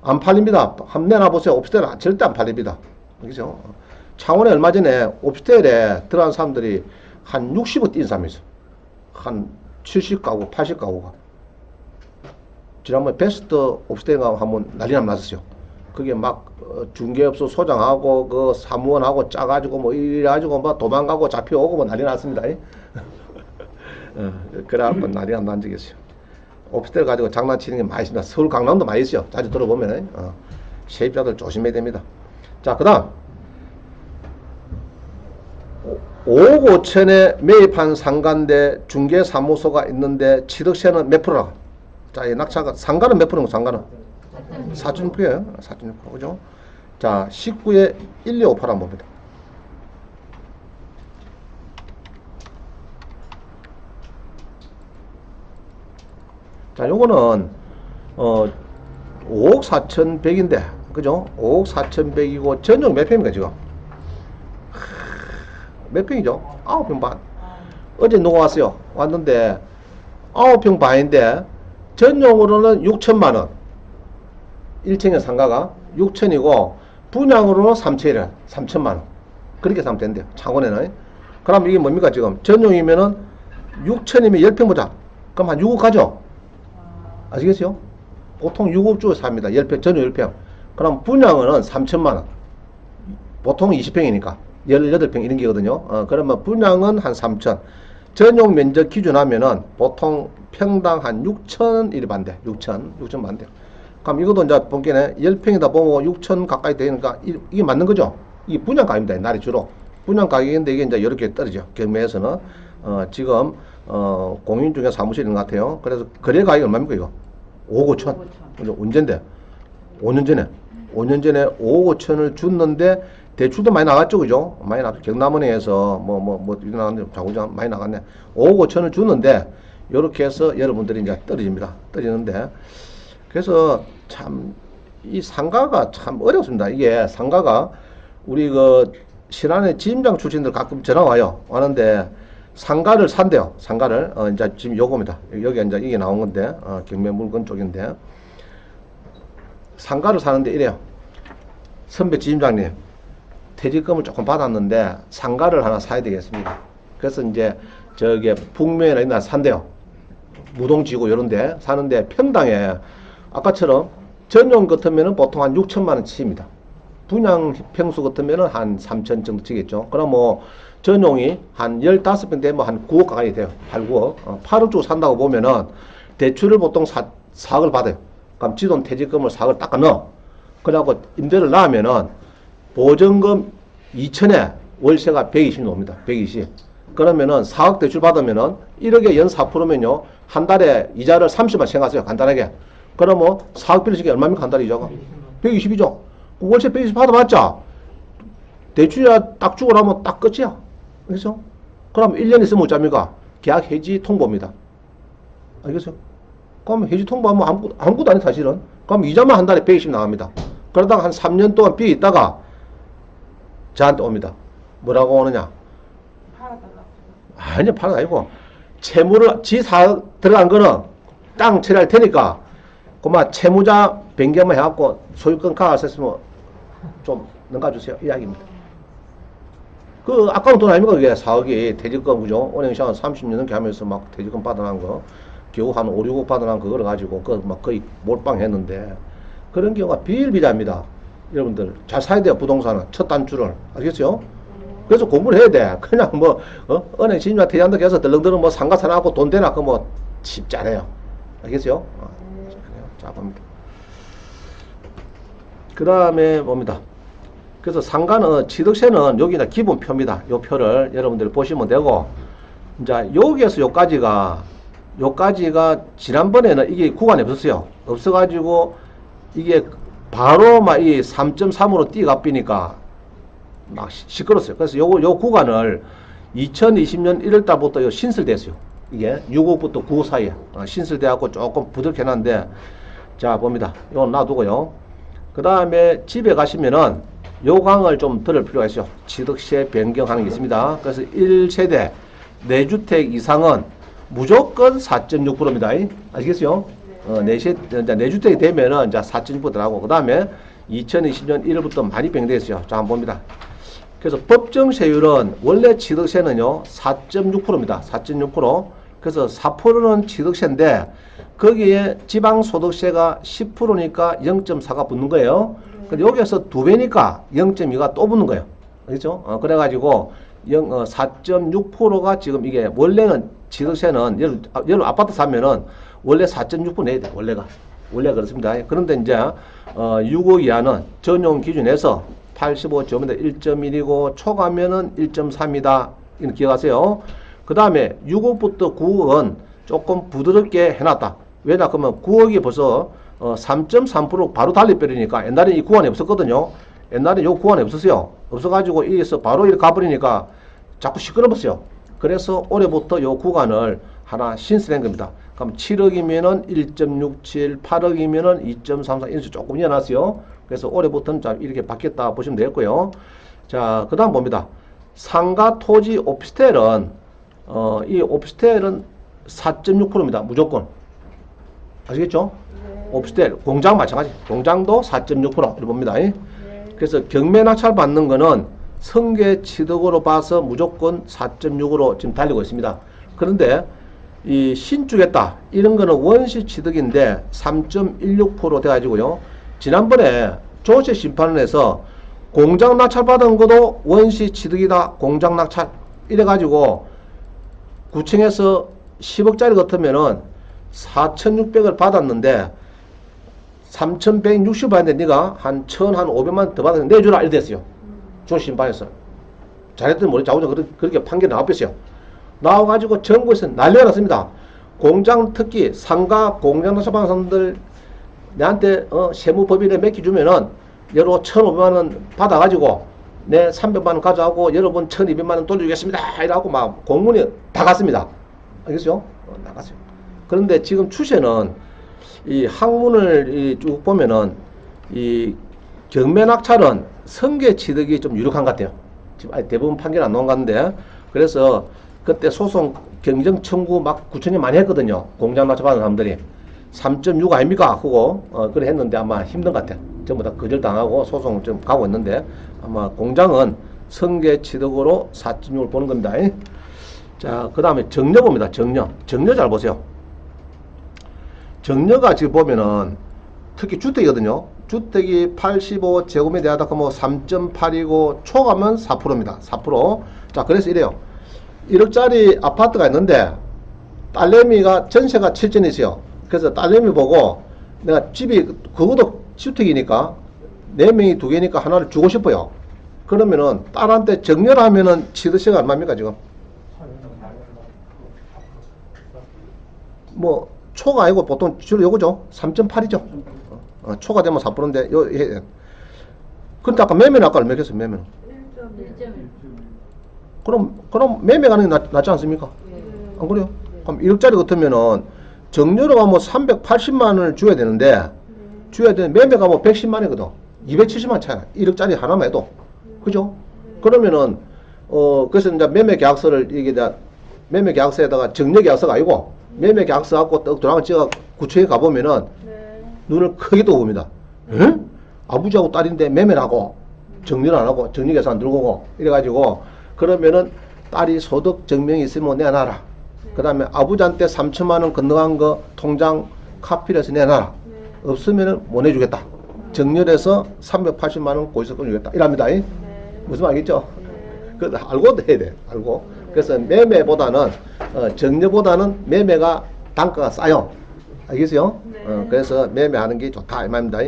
안 팔립니다. 한번 내놔보세요. 오피스텔은 절대 안 팔립니다. 그죠? 창원에 얼마 전에 오피스텔에 들어간 사람들이 한 60억 뛴 사람이 있어. 한 70가구, 80가구가. 지난번에 베스트 오피스텔가 한번 난리 났었어요. 그게 막 중개업소 소장하고 그 사무원하고 짜가지고 뭐 이래가지고 막 도망가고 잡혀오고 뭐 난리 났습니다. 그래갖고 난리 난 적이 있어요. 오피스텔 가지고 장난치는 게 많이 있습니다. 서울 강남도 많이 있어요. 자주 들어보면 세입자들 조심해야 됩니다. 자, 그 다음 5억 5천에 매입한 상가인데 중개사무소가 있는데 취득세는 몇 프로라? 자, 이 낙차가 상가는 몇 프로인가? 상가는 4.6%예요. 4.6%. 그죠? 자, 19에 1, 2, 5, 8 한번 봅니다. 자, 요거는 5억 4,100인데, 그죠? 5억 4,100이고 전용 몇 평입니까 지금? 몇 평이죠? 9평 반. 어제 누가 왔어요? 왔는데 9평 반인데 전용으로는 6천만 원. 1층의 상가가 6천이고 분양으로는 3천이래. 3천만 원. 그렇게 사면 된대요. 창원에는. 그럼 이게 뭡니까 지금? 전용이면은 6천이면 10평 보자. 그럼 한 6억 가죠? 아시겠어요? 보통 6억 주고 삽니다. 10평, 전용 10평. 그럼 분양은 3천만 원. 보통 20평이니까. 18평 이런 게거든요. 그러면 분양은 한 3천. 전용 면적 기준하면은 보통 평당 한 6천 이리 반대. 6천 반대. 그럼 이것도 이제 본게는 10평이다 보면 6천 가까이 되니까 이게 맞는 거죠? 이게 분양 가격입니다. 날이 주로. 분양 가격인데 이게 이제 이렇게 떨어져. 경매에서는. 지금, 공인중개 사무실 있는 것 같아요. 그래서 거래 가격이 얼마입니까, 이거? 5억 5천. 그죠? 언젠데? 5년 전에. 5년 전에 5억 5천을 줬는데 대출도 많이 나갔죠, 그죠? 많이 나갔죠. 경남은행에서 이거 나갔는데 자구장 많이 나갔네. 5억 5천을 줬는데 요렇게 해서 여러분들이 이제 떨어집니다. 떨어지는데 그래서 참 이 상가가 참 어렵습니다. 이게 상가가 우리 그 신안의 지점장 출신들 가끔 전화 와요. 왔는데 상가를 산대요. 상가를 이제 지금 요겁니다. 여기 이제 이게 나온 건데 경매 물건 쪽인데 상가를 사는데 이래요. 선배 지점장님, 퇴직금을 조금 받았는데 상가를 하나 사야 되겠습니다. 그래서 이제 저기 북면에 있는 산대요. 무동지구 이런데 사는데 평당에 아까처럼 전용 같으면은 보통 한 6천만 원 치입니다. 분양 평수 같으면은 한 3천 정도 치겠죠. 그럼 뭐 전용이 한 15평 되면 한 9억 가까이 돼요. 8, 9억. 8억 주고 산다고 보면은 대출을 보통 4억을 받아요. 그럼 지돈 퇴직금을 4억을 닦아 넣어. 그래갖고 임대를 나오면은 보증금 2천에 월세가 120 나옵니다. 120. 그러면은 4억 대출 받으면은 1억에 연 4%면요. 한 달에 이자를 30만 생각하세요. 간단하게. 그러면 4억 빌리시기 얼마입니까? 한 달에 이자가? 120이죠. 월세 120 받아봤자 대출이야 딱 주고 나면 딱 끝이야. 그렇죠? 그럼 1년 있으면 어쩝니까? 계약 해지 통보입니다. 알겠어요? 그럼 해지 통보하면 아무것도 아니 사실은. 그럼 이자만 한 달에 120 나갑니다. 그러다가 한 3년 동안 빚이 있다가 저한테 옵니다. 뭐라고 오느냐? 아니요, 팔아가 아니고 채무를 지사 들어간 거는 땅 처리할 테니까 그만 채무자 변경만 해갖고 소유권 가서 했으면 좀 넘겨주세요. 이야기입니다. 그 아까운 돈 아닙니까? 그게 4억이 퇴직금 그죠? 은행시장 30년 넘게 하면서 막 퇴직금 받아난 거 겨우 한 5, 6억 받아난 그걸 가지고 그 막 거의 몰빵했는데 그런 경우가 비일비재합니다. 여러분들 잘 사야 돼요. 부동산은 첫 단추를 알겠죠? 그래서 공부를 해야 돼. 그냥 뭐 은행 신주가 퇴직한다고 해서 덜렁덜렁 뭐 상가 사놔갖고 돈 대나 그뭐 쉽지 않아요. 알겠죠? 자 봅니다. 그 다음에 봅니다. 그래서 상가는 취득세는 여기는 기본표입니다. 요 표를 여러분들이 보시면 되고, 이제 여기에서 요까지가 지난번에는 이게 구간이 없었어요. 없어가지고 이게 바로 막 이 3.3으로 뛰어갑니까 막 시끄럽어요. 그래서 요 구간을 2020년 1월달부터 요 신설됐어요. 이게 6억부터 9억 사이에 신설돼갖고 조금 부드럽게 해놨는데, 자 봅니다. 이거 놔두고요. 그 다음에 집에 가시면은 요 강을 좀 들을 필요가 있어요. 취득세 변경하는 게 있습니다. 그래서 1세대 4주택 이상은 무조건 4.6%입니다. 아시겠어요? 내주택이 되면은 이제 4.6%라고. 그 다음에 2020년 1월부터 많이 변경됐어요. 자, 한번 봅니다. 그래서 법정세율은 원래 취득세는요, 4.6%입니다. 4.6%. 그래서 4%는 취득세인데, 거기에 지방소득세가 10%니까 0.4가 붙는 거예요. 근데 여기에서 2배니까 0.2가 또 붙는 거예요. 그렇죠? 그래가지고 4.6%가 지금 이게 원래는 취득세는 여러분 아파트 사면은 원래 4.6% 내야 돼. 원래 그렇습니다. 그런데 이제 6억 이하는 전용 기준에서 85제곱미터 1.1이고 초과면은 1.3이다. 이거 기억하세요. 그 다음에 6억부터 9억은 조금 부드럽게 해놨다. 왜냐 그러면 9억이 벌써 3.3% 바로 달리버리니까 옛날에 이 구간이 없었거든요. 옛날에 요 구간이 없었어요. 없어가지고 이에서 바로 이렇게 가버리니까 자꾸 시끄러웠어요. 그래서 올해부터 요 구간을 하나 신설한 겁니다. 그럼 7억이면은 1.67, 8억이면은 2.34 이렇게 조금 이어놨어요. 그래서 올해부터는 자 이렇게 바뀌었다 보시면 되겠고요. 자, 그 다음 봅니다. 상가 토지 오피스텔은 이 오피스텔은 4.6%입니다. 무조건. 아시겠죠? 오피스텔, 공장 마찬가지. 공장도 4.6% 이렇게 봅니다. 그래서 경매 낙찰 받는 거는 성계 취득으로 봐서 무조건 4.6으로 지금 달리고 있습니다. 그런데 이 신주겠다 이런 거는 원시 취득인데 3.16% 돼가지고요. 지난번에 조세 심판을 해서 공장 낙찰 받은 것도 원시 취득이다. 공장 낙찰 이래가지고 구청에서 10억짜리 같으면은 4,600을 받았는데 3,160 받았는데 네가 한 1,500만 더 받았는데 내주라 이래 됐어요. 조세 심판에서. 잘했더니 모르 자우자 그렇게 판결 나왔어요. 나와가지고 전국에서 난리가 났습니다. 공장 특히 상가 공장 낙찰 받은 사람들 내한테 세무법인에 맡겨주면은 여러 1,500만원 받아가지고 내 300만원 가져가고 여러분 1,200만원 돌려주겠습니다. 이라고 막 공문이 다 갔습니다. 알겠어요? 나갔어요. 그런데 지금 추세는 이 항문을 쭉 보면은 이 경매 낙찰은 성계 취득이 좀 유력한 것 같아요. 지금 대부분 판결 안 나온 것 같은데 그래서 그때 소송 경정 청구 막 구청이 많이 했거든요. 공장 낙찰 받은 사람들이 3.6 아닙니까? 하고 그래 했는데 아마 힘든 것 같아요. 전부 다 거절당하고 소송 좀 가고 있는데 아마 공장은 성계 취득으로 4.6을 보는 겁니다. 자, 그 다음에 정려 봅니다. 정려 잘 보세요. 정려가 지금 보면은 특히 주택이거든요. 주택이 85제곱미터 하다 뭐 3.8이고 초과면 4%입니다. 4%. 자, 그래서 이래요. 1억짜리 아파트가 있는데 딸내미가 전세가 7천이 있어요. 그래서 딸내미 보고 내가 집이 그것도 주택이니까 4명이 2개니까 하나를 주고 싶어요. 그러면은 딸한테 정려를 하면은 취득세가 얼마입니까 지금? 뭐 초가 아니고 보통 주로 요거죠. 3.8이죠. 초가 되면 4%인데 근데 아까 매매는 아까 얼마 겠어요? 매매는 1.1. 그럼 매매 가는 게 낫지 않습니까? 안 그래요? 그럼 1억짜리 같으면은 정려로 가면 380만원을 줘야 되는데 매매가 뭐 110만원이거든. 270만 차이나. 1억짜리 하나만 해도. 그죠? 그러면은 그래서 이제 매매 계약서를 매매 계약서에다가 정려 계약서가 아니고 매매 계약서 갖고 떡 도장을 찍어 구청에 가보면은 눈을 크게 뜨고 봅니다. 응? 아버지하고 딸인데 매매를 하고 정리를 안 하고 정리 계산 들고 오고 이래가지고 그러면은 딸이 소득 증명이 있으면 내놔라. 그 다음에 아버지한테 3천만 원 건너간 거 통장 카피해서 내놔라. 없으면은 못 내주겠다. 정렬해서 380만 원 고지서권 주겠다. 이랍니다. 무슨 말이겠죠? 그 알고 해야 돼. 알고. 그래서 매매보다는 정려보다는 매매가 단가가 싸요. 알겠어요? 그래서 매매하는 게 좋다 이 말입니다.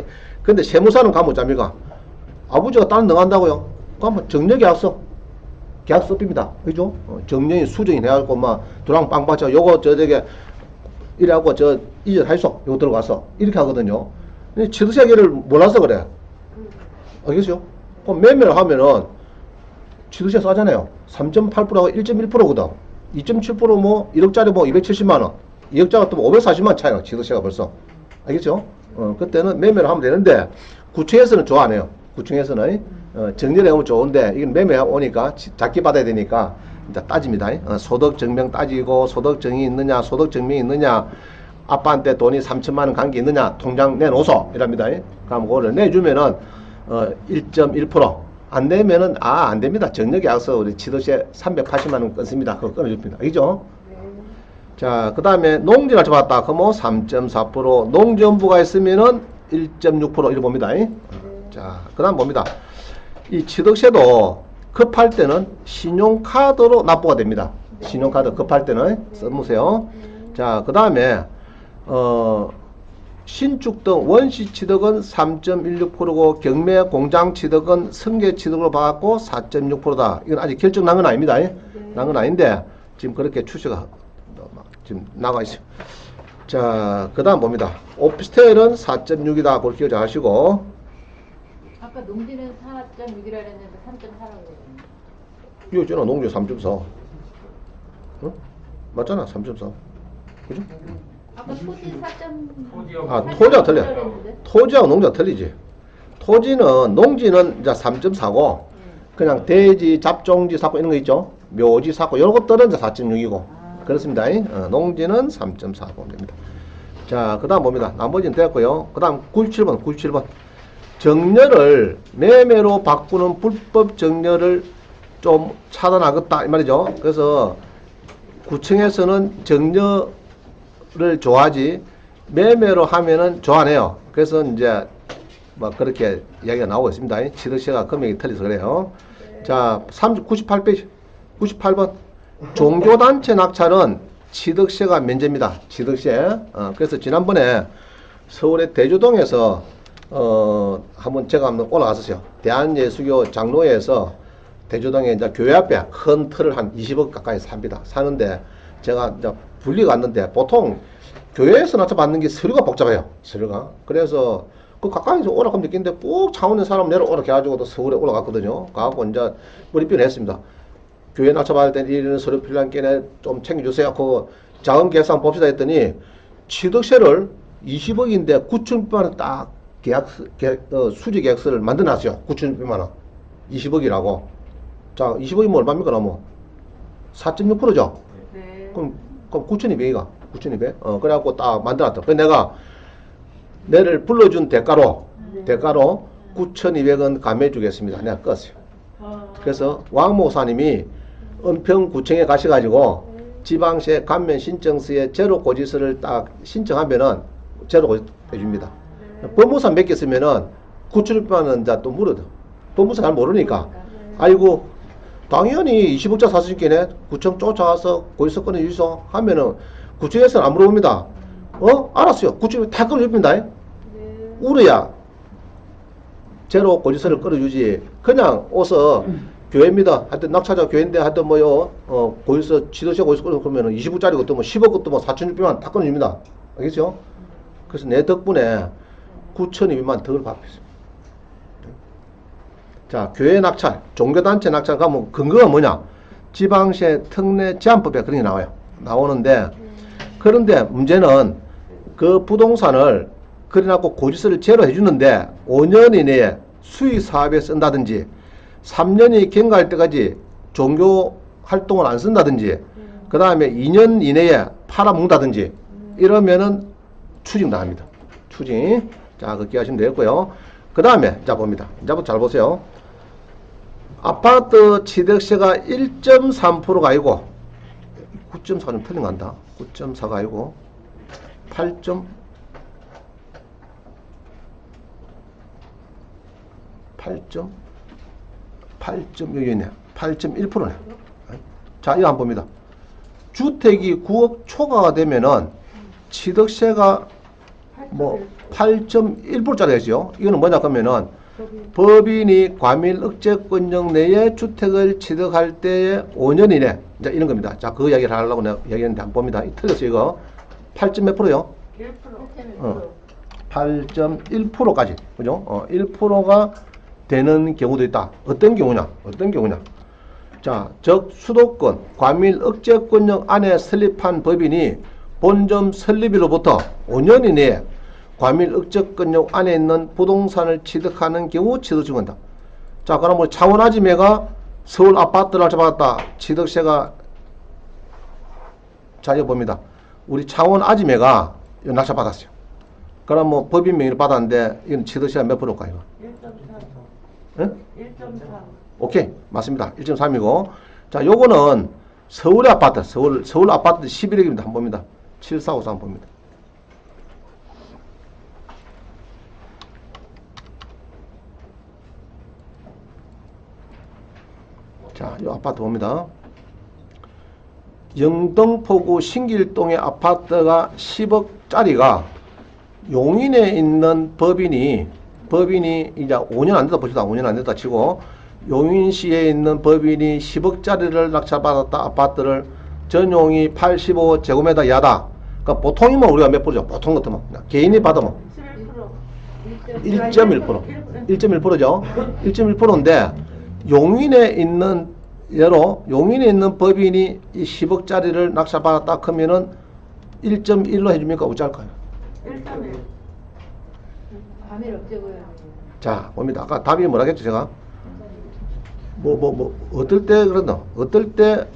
근데 세무사는 가면 어쩝니까? 아버지가 딸 넣어간다고요? 그러면 정려계약서 계약서입니다. 그죠? 정년이 수정이 해갖고 막 두랑 빵빵쳐 요거 저게 이래갖고 저 이전하이소 요거 들어가서 이렇게 하거든요. 취득세계를 몰라서 그래. 알겠어요? 그럼 매매를 하면은 취득세 싸잖아요. 3.8%하고 1.1%거든. 2.7% 뭐 1억짜리 뭐 270만 원, 2억짜리 같으면 540만 차이나 취득세가 벌써. 알겠죠? 그때는 매매를 하면 되는데 구청에서는 좋아 안 해요. 구청에서는 정렬해 오면 좋은데 이건 매매 오니까 작게 받아야 되니까 이제 따집니다. 소득 증명 따지고 소득 증이 있느냐, 소득 증명이 있느냐, 아빠한테 돈이 3천만 원 간 게 있느냐, 통장 내놓소 이랍니다. 그럼 그거를 내주면은 1.1% 안 내면은 안 됩니다. 정려계약서 우리 취득세 380만 원 끊습니다. 그거 끊어줍니다. 알겠죠? 자, 그 다음에 농지를 잡았다. 그러면 3.4%, 농지연부가 있으면은 1.6% 이렇게 봅니다. 자, 그 다음 봅니다. 이 취득세도 급할 때는 신용카드로 납부가 됩니다. 신용카드 급할 때는 써보세요. 자, 그 다음에 신축 등 원시 취득은 3.16%고 경매 공장 취득은 승계 취득으로 받았고 4.6%다. 이건 아직 결정 난 건 아닙니다. 난 건 아닌데 지금 그렇게 추세가 지금 나가 있어요. 자, 그 다음 봅니다. 오피스텔은 4.6이다. 그걸 기억하시고. 아까 농지는 4.6이라 했는데 3.4라고 그랬는데. 이거 있잖아. 농지 3.4. 응? 맞잖아. 3.4. 그죠? 아까 토지 4.. 아, 토지가 틀려. 토지하고 농지가 틀리지. 토지는, 농지는 이제 3.4고, 그냥 대지, 잡종지 사고 이런 거 있죠? 묘지 사고, 이런 것들은 이제 4.6이고. 그렇습니다. 농지는 3.4 보면 됩니다. 자, 그 다음 봅니다. 나머지는 됐고요. 그 다음 97번, 97번. 정렬을 매매로 바꾸는 불법 정렬을 좀 차단하겠다. 이 말이죠. 그래서 구청에서는 정렬을 좋아하지 매매로 하면은 좋아하네요. 그래서 이제 뭐 그렇게 이야기가 나오고 있습니다. 취득세가 금액이 틀려서 그래요. 자, 98페이지, 98번. 종교단체 낙찰은 취득세가 면제입니다. 취득세. 그래서 지난번에 서울의 대주동에서 한번 제가 한번 올라갔었어요. 대한예수교 장로회에서 대주동에 이제 교회 앞에 큰 틀을 한 20억 가까이 삽니다. 사는데 제가 이제 분리가 왔는데 보통 교회에서 낙찰 받는 게 서류가 복잡해요. 서류가. 그래서 그 가까이서 오락하면 느끼는데 꼭 창원에 사람 내려오라 해가지고 서울에 올라갔거든요. 가갖고 이제 머리뼈를 했습니다. 교회 낙찰 받을 때는 이런 서류 필요한 게 좀 챙겨주세요. 그 자금 계산 봅시다 했더니 취득세를 20억인데 9천만 원 딱 수지 계약서를 만들어놨어요. 9천만 원. 20억이라고. 자, 20억이면 얼마입니까, 그러면? 4.6%죠? 네. 그럼 9,200이가. 9,200? 그래갖고 딱 만들어놨다. 그래서 내가 내를 불러준 대가로 9,200원 감해주겠습니다. 내가 껐어요. 그래서 왕목사님이 은평구청에 가셔가지고 지방세 감면 신청서에 제로 고지서를 딱 신청하면은 제로 고지 해줍니다. 법무사 몇 개 쓰면은 9,600원은 이제 또 물어도. 법무사 잘 모르니까. 아이고, 당연히 20억짜 사수님께네 구청 쫓아와서 고지서 꺼내주소 하면은 구청에서는 안 물어봅니다. 알았어요. 구청에 다 꺼내줍니다. 울어야 제로 고지서를 끌어주지. 그냥 오서 교회입니다. 하여튼 낙찰자 교회인데 하여튼 뭐요. 고지서 취득세 고지서 끌어주면은 20억짜리 것도 뭐 10억 것도 뭐 4,600만 다 끌어줍니다. 알겠죠? 그래서 내 덕분에 9,200만 덕을 갚았습니다. 자, 교회 낙찰, 종교단체 낙찰 가면 근거가 뭐냐? 지방세 특례 제한법에 그런 게 나와요. 나오는데 그런데 문제는 그 부동산을 그래놓고 고지서를 제로 해주는데 5년 이내에 수익 사업에 쓴다든지 3년이 경과할 때까지 종교 활동을 안 쓴다든지 그 다음에 2년 이내에 팔아먹는다든지 이러면은 추징 당합니다. 추징. 자, 그렇게 하시면 되겠고요. 그 다음에 자 봅니다. 이제부터 잘 보세요. 아파트 취득세가 1.3%가 아니고 9.4가 좀 틀린 거 한다. 9.4가 아니고 8.8.1%네. 8.1%네. 자, 이거 한번 봅니다. 주택이 9억 초과가 되면은 취득세가 뭐 8.1%짜리겠죠. 이거는 뭐냐 그러면은 법인이 과밀 억제권역 내에 주택을 취득할 때에 5년 이내 이제 이런 겁니다. 자, 그 이야기를 하려고 내가 이야기했는데 한번 봅니다. 틀렸어요. 이거 8. 몇 프로요? 8.1%까지 그죠? 1%가 되는 경우도 있다. 어떤 경우냐? 어떤 경우냐? 자, 즉 수도권 과밀 억제권역 안에 설립한 법인이 본점 설립일로부터 5년 이내에 과밀 억제권역 안에 있는 부동산을 취득하는 경우 취득증한다. 자, 그럼 뭐 창원 아지매가 서울 아파트를 잡았다. 취득세가 자, 이거 봅니다. 우리 창원 아지매가 낙찰 받았어요. 그럼 뭐 법인 명의로 받았는데 이건 취득세가 몇 프로일까 이거? 1.3. 응? 1.3. 오케이, 맞습니다. 1.3이고. 자, 요거는 서울의 아파트, 서울 아파트 11억입니다. 한번 봅니다. 7454 한번 봅니다. 자, 이 아파트 봅니다. 영등포구 신길동의 아파트가 10억짜리가 용인에 있는 법인이 이제 5년 안 됐다 보시다. 5년 안 됐다 치고 용인시에 있는 법인이 10억짜리를 낙찰받았다. 아파트를 전용이 85제곱미터 이하다. 그러니까 보통이면 우리가 몇 프로죠? 보통 같으면 개인이 받으면 1.1%. 1.1%죠. 1.1%인데 용인에 있는 예로 용인에 있는 법인이 이 10억짜리를 낙찰받았다 하면은 1.1로 해줍니까? 어쩔까요? 1.1. 과밀 억제고요. 자, 봅니다. 아까 답이 뭐라 했죠, 제가? 어떨 때 그런다? 어떨 때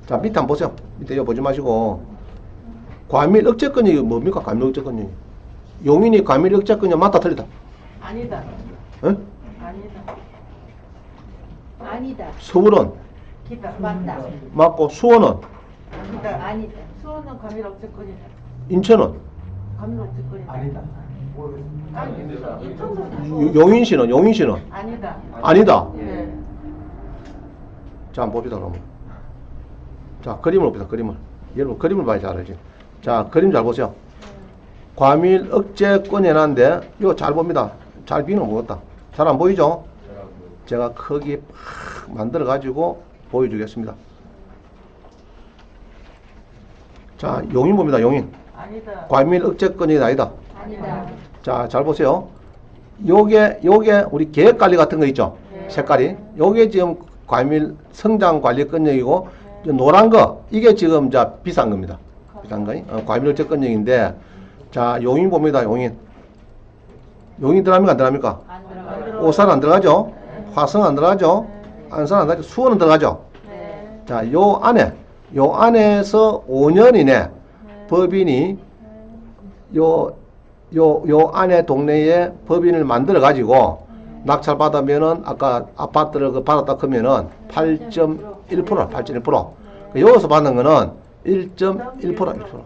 자, 밑에 한번 보세요. 밑에 이거 보지 마시고 과밀 억제권이 뭡니까? 과밀 억제권이 용인이 과밀 억제권이 맞다 틀리다? 아니다. 에? 아니다. 아니다. 서울은 기다. 맞다. 맞고 수원은 아니다. 아니다. 수원은 과밀 억제권이다. 인천은 과밀 억제권이다. 아니다. 모르겠습니다. 아니, 인천도 용인시는 아니다. 아니다. 네. 자, 한번 봅시다, 그러면. 자, 그림을 봅시다, 그림을. 여러분, 그림을 봐야 잘 알지. 자, 그림 잘 보세요. 과밀 억제권이 해놨는데, 이거 잘 봅니다. 잘 비는 보겠다. 잘 안 보이죠? 제가 크게 팍 만들어가지고 보여주겠습니다. 자, 용인 봅니다, 용인. 아니다. 과밀 억제권이 아니다. 아니다. 자, 잘 보세요. 요게 우리 계획관리 같은 거 있죠? 네. 색깔이. 요게 지금 과밀 성장관리권역이고, 노란 거, 이게 지금 자 비싼 겁니다. 비싼 거. 과밀 억제권역인데, 자, 용인 봅니다, 용인. 용인 들어갑니까, 안 들어갑니까? 안 들어가요. 오산 안 들어가죠? 화성 안 들어가죠? 안산 안 들어가죠? 수원은 들어가죠? 네. 자, 요 안에서 5년 이내 법인이 요 안에 동네에 법인을 만들어 가지고 낙찰 받으면은 아까 아파트를 그 받았다 하면은 8.1%, 8.1%. 여기서 받는 거는 1.1%.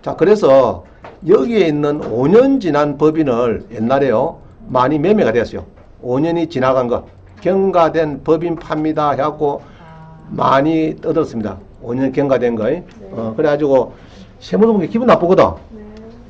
자, 그래서 여기에 있는 5년 지난 법인을 옛날에요 많이 매매가 되었어요. 5년이 지나간 거 경과된 법인 팝니다 해갖고 많이 떠들었습니다. 5년 경과된 거. 그래가지고 세무서는 기분 나쁘거든.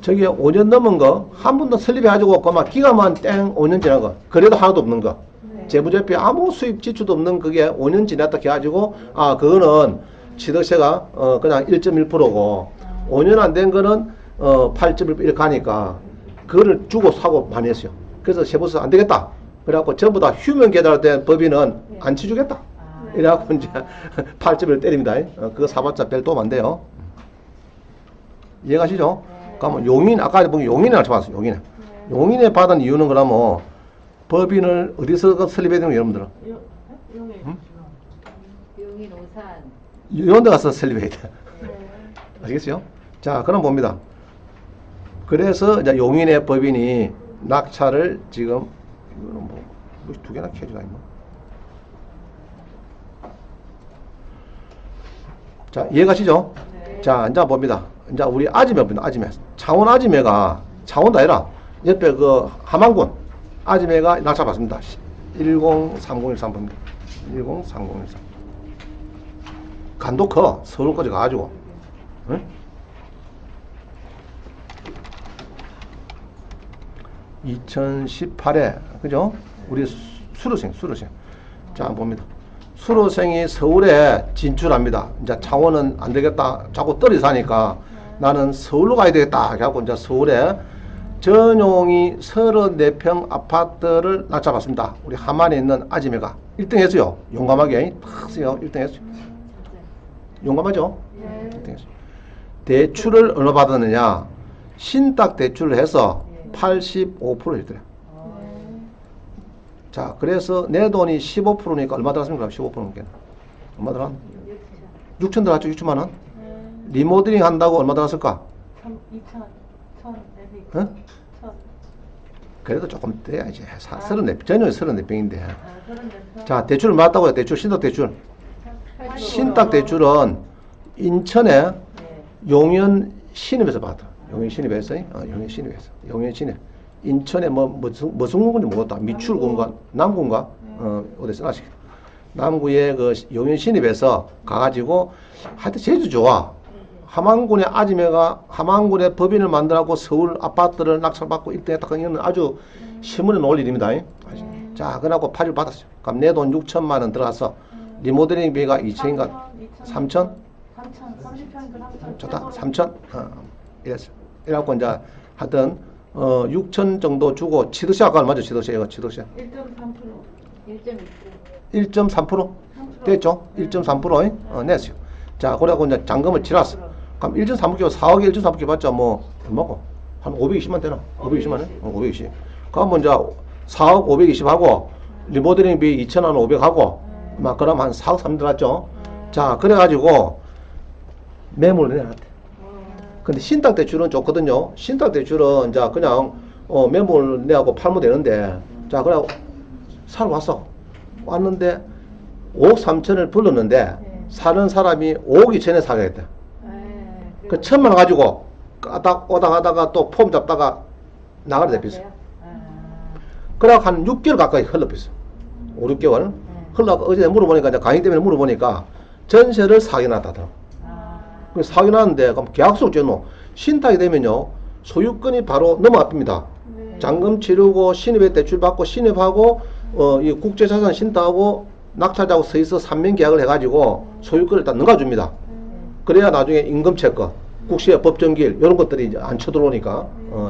저기 5년 넘은 거 한 번도 설립해가지고 그만 기간만 땡 5년 지난 거 그래도 하나도 없는 거 재무제표 아무 수입 지출도 없는 그게 5년 지났다 해가지고 그거는 취득세가 그냥 1.1%고 5년 안 된 거는 8.1% 이렇게 가니까 그거를 주고 사고 많이 했어요. 그래서 세무서 안 되겠다. 그래갖고 전부 다 휴면 계좌된 법인은 안 치주겠다. 이래갖고 이제 8.1 때립니다. 그거 사봤자 별 도움 안 돼요. 이해가시죠? 그러면 용인, 아까 보면 용인에 맞춰봤어요. 용인에 받은 이유는 그러면 법인을 어디서 설립해야 되는 거예요, 여러분들은? 용인. 용인 오산. 이런 데 가서 설립해야 돼. 아시겠어요? 자, 그럼 봅니다. 그래서 이제 용인의 법인이 낙찰을 지금 이거는 뭐 두 개나 켜지가 있나? 자, 이해가시죠? 네. 자, 이제 봅니다. 이제 우리 아지매 봅니다. 아지매. 창원 아지매가 창원도 아니라 옆에 그 함안군 아지매가 낙찰받습니다. 103013 봅니다. 103013. 간도 커. 서울까지 가가지고. 응? 2018에 그죠? 우리 수료생. 자, 봅니다. 수료생이 서울에 진출합니다. 이제 창원은 안 되겠다. 자꾸 떨이 사니까 나는 서울로 가야 되겠다. 그래갖고 이제 서울에 전용이 34평 아파트를 낙찰받습니다. 우리 함안에 있는 아지매가 1등 했어요. 용감하게. 탁 쓰요. 1등 했어요. 용감하죠? 네. 1등 했어요. 대출을 얼마 받았느냐? 신탁 대출을 해서 85%였더래. 자, 그래서 내 돈이 15%니까 얼마 들었습니까? 15%니까. 얼마 들었나? 6천 들었죠? 6천만 원? 리모델링 한다고 얼마 들었을까? 2천, 1,000, 응? 1,000. 그래도 조금 돼야지. 34, 전용이 34병인데. 그런데 자, 대출을 받았다고요. 대출, 신탁 대출. 신탁 대출은 인천에 네. 용현 신입에서 받았다. 용현 신입에서, 용현 신입에서. 용현 신입. 인천에 무슨 공군지 모르겠다. 미출군가, 남군가, 어디서 나시 남구에 그 용현 신입에서 가가지고, 하여튼 제주 좋아. 함안군의 아지매가 함안군의 법인을 만들고 서울 아파트를 낙찰받고 1등 했다. 이건 아주 신문에 나올 일입니다. 자, 그러고 파리를 받았어요. 그럼 내 돈 6천만 원 들어가서 리모델링 비가 2천인가 3천? 30평이니까 좋다. 3천? 이랬어요. 이래갖고 이제 하여튼 6천 정도 주고 치드시 아까 얼마죠? 치드시 이거 치드시 1.3%. 1.3% 됐죠? 1.3% 냈어요. 자, 그래갖고 이제 잔금을 치렀어. 그럼 1.3%, 4억에 1.3% 받자 뭐 얼마고? 한 520만 되나? 520만 원? 520. 그럼 이제 4억 520 하고 리모델링 비 2천 500 하고 막 그럼 한 4억 3 들었죠. 자, 그래가지고 매물을 내놨대. 근데 신탁 대출은 좋거든요. 신탁 대출은 이제 그냥 매물 내고 팔면 되는데, 자, 그래 사러 왔어. 왔는데 5억 3천을 불렀는데 사는 사람이 5억 2천에 사겠다. 그 1,000만 원 가지고 오당 하다가 또 폼 잡다가 나가려 됐어. 그래 한 6개월 가까이 흘러버렸어. 5, 6개월 흘러가 어제 물어보니까 이제 강의 때문에 물어보니까 전세를 사기 났다더라고. 그 사기 났는데 그럼 계약서를 째노. 신탁이 되면요 소유권이 바로 넘어갑니다. 잔금 치르고 신입에 대출 받고 신입하고 이 국제자산 신탁하고 낙찰자하고 서있어 3명 계약을 해가지고 소유권을 다 넘겨줍니다. 그래야 나중에 임금 체크, 국시의 법정기일 이런 것들이 이제 안 쳐들어오니까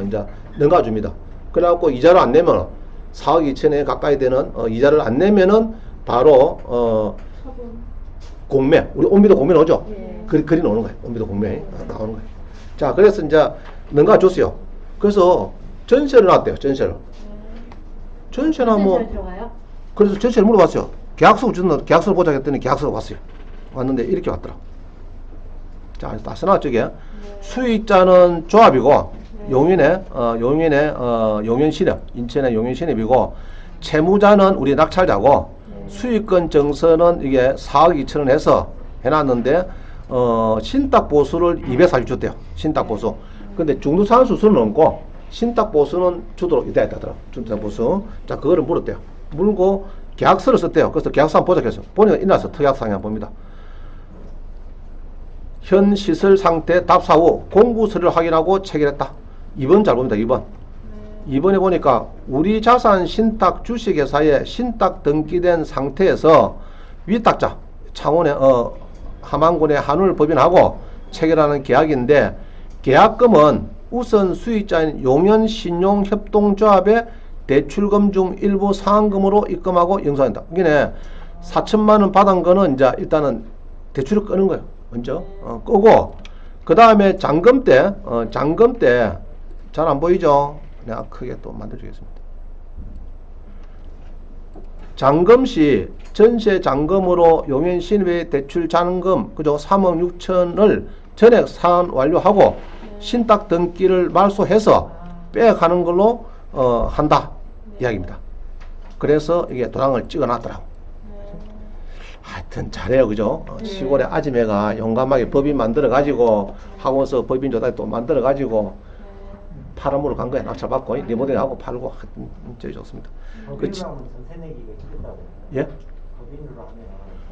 이제 넘겨줍니다. 그래갖고 이자를 안 내면 4억 2천에 가까이 되는 이자를 안 내면은 바로 공매, 우리 온비도 공매 나오죠? 글이 나오는 거예요. 온비도 공매 나오는 거예요. 자, 그래서 이제 넘겨줬어요. 그래서 전세를 놨대요. 전세를. 전세나 뭐 그래서 전세를 물어봤어요. 계약서를 보자 했더니 계약서가 왔어요. 왔는데 이렇게 왔더라. 자, 다 써놨죠, 이게. 수익자는 조합이고, 용인의 용인신입, 인천의 용인신입이고, 채무자는 우리 낙찰자고, 수익권 정서는 이게 4억 2천원 해서 해놨는데, 신탁보수를 240줬대요. 신탁보수. 근데 중도상환수수는 없고, 신탁보수는 주도록 이따 했다더라. 중도상환보수. 자, 그거를 물었대요. 물고, 계약서를 썼대요. 그래서 계약서 한번 보자 했어요. 보니까 일어나서 특약상에 한번 봅니다. 현 시설 상태 답사 후 공부서를 확인하고 체결했다. 2번 잘 봅니다. 2번. 2번에 보니까 우리 자산 신탁 주식회사에 신탁 등기된 상태에서 위탁자 창원의 함안군의 한울 법인하고 체결하는 계약인데 계약금은 우선 수익자인 용현신용협동조합의 대출금 중 일부 상환금으로 입금하고 영수한다. 그러니까 4천만 원 받은 거는 이제 일단은 대출을 끄는 거예요. 먼저 끄고 그 다음에 잔금 때 잘 안 보이죠? 내가 크게 또 만들어주겠습니다. 잔금 시 전세 잔금으로 용현 신입의 대출 잔금 그죠? 3억 6천을 전액 상환 완료하고 신탁 등기를 말소해서 빼가는 걸로 한다 이야기입니다. 그래서 이게 도장을 찍어놨더라고. 하여튼 잘해요, 그죠? 시골의 아지매가 용감하게 법인 만들어가지고 학원서 법인 조달 또 만들어가지고 파란물을 간 거야. 낙찰 받고 리모델링하고 팔고 하여튼 진짜 좋습니다. 법인으로 하면 전세 내기가 힘들다고. 예? 법인으로 하면.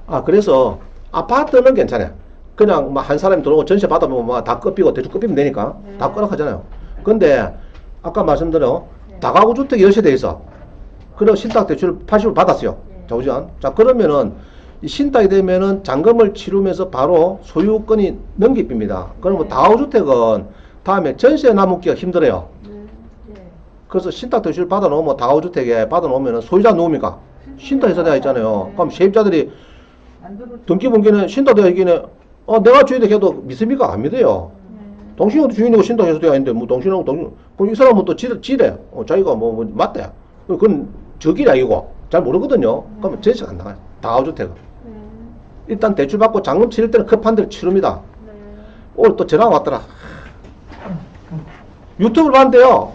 아, 그래서 아파트는 괜찮아요. 그냥 막 한 사람이 들어오고 전세 받아보면 막 다 끄삐고 대충 끄삐면 되니까 다 끄락하잖아요. 근데 아까 말씀드린 다가구 주택이 열세돼 있어. 그리고 신탁 대출 80을 받았어요. 자우지간. 자, 그러면은 이 신탁이 되면은 잔금을 치르면서 바로 소유권이 넘깁니다. 그러면 다가구 주택은 다음에 전세 남기가 힘들어요. 그래서 신탁 대출 받아놓으면 다가구 주택에 받아놓으면은 소유자 누굽니까? 신탁회사 되어 있잖아요. 그럼 세입자들이 등기분기는 신탁되어 있기는 내가 주인이 해도 믿습니까? 안 믿어요. 동생도 주인이고 신탁해서 되어 있는데 뭐 동생하고 동생 그럼 이 사람은 또 지래. 자기가 뭐 맞대. 그건 적이 아니고 잘 모르거든요. 그러면 전세가 안 나가요. 다가구주택은. 일단 대출 받고 잔금 치를 때는 급한 대로 치릅니다. 오늘 또 전화가 왔더라. 유튜브를 봤는데요.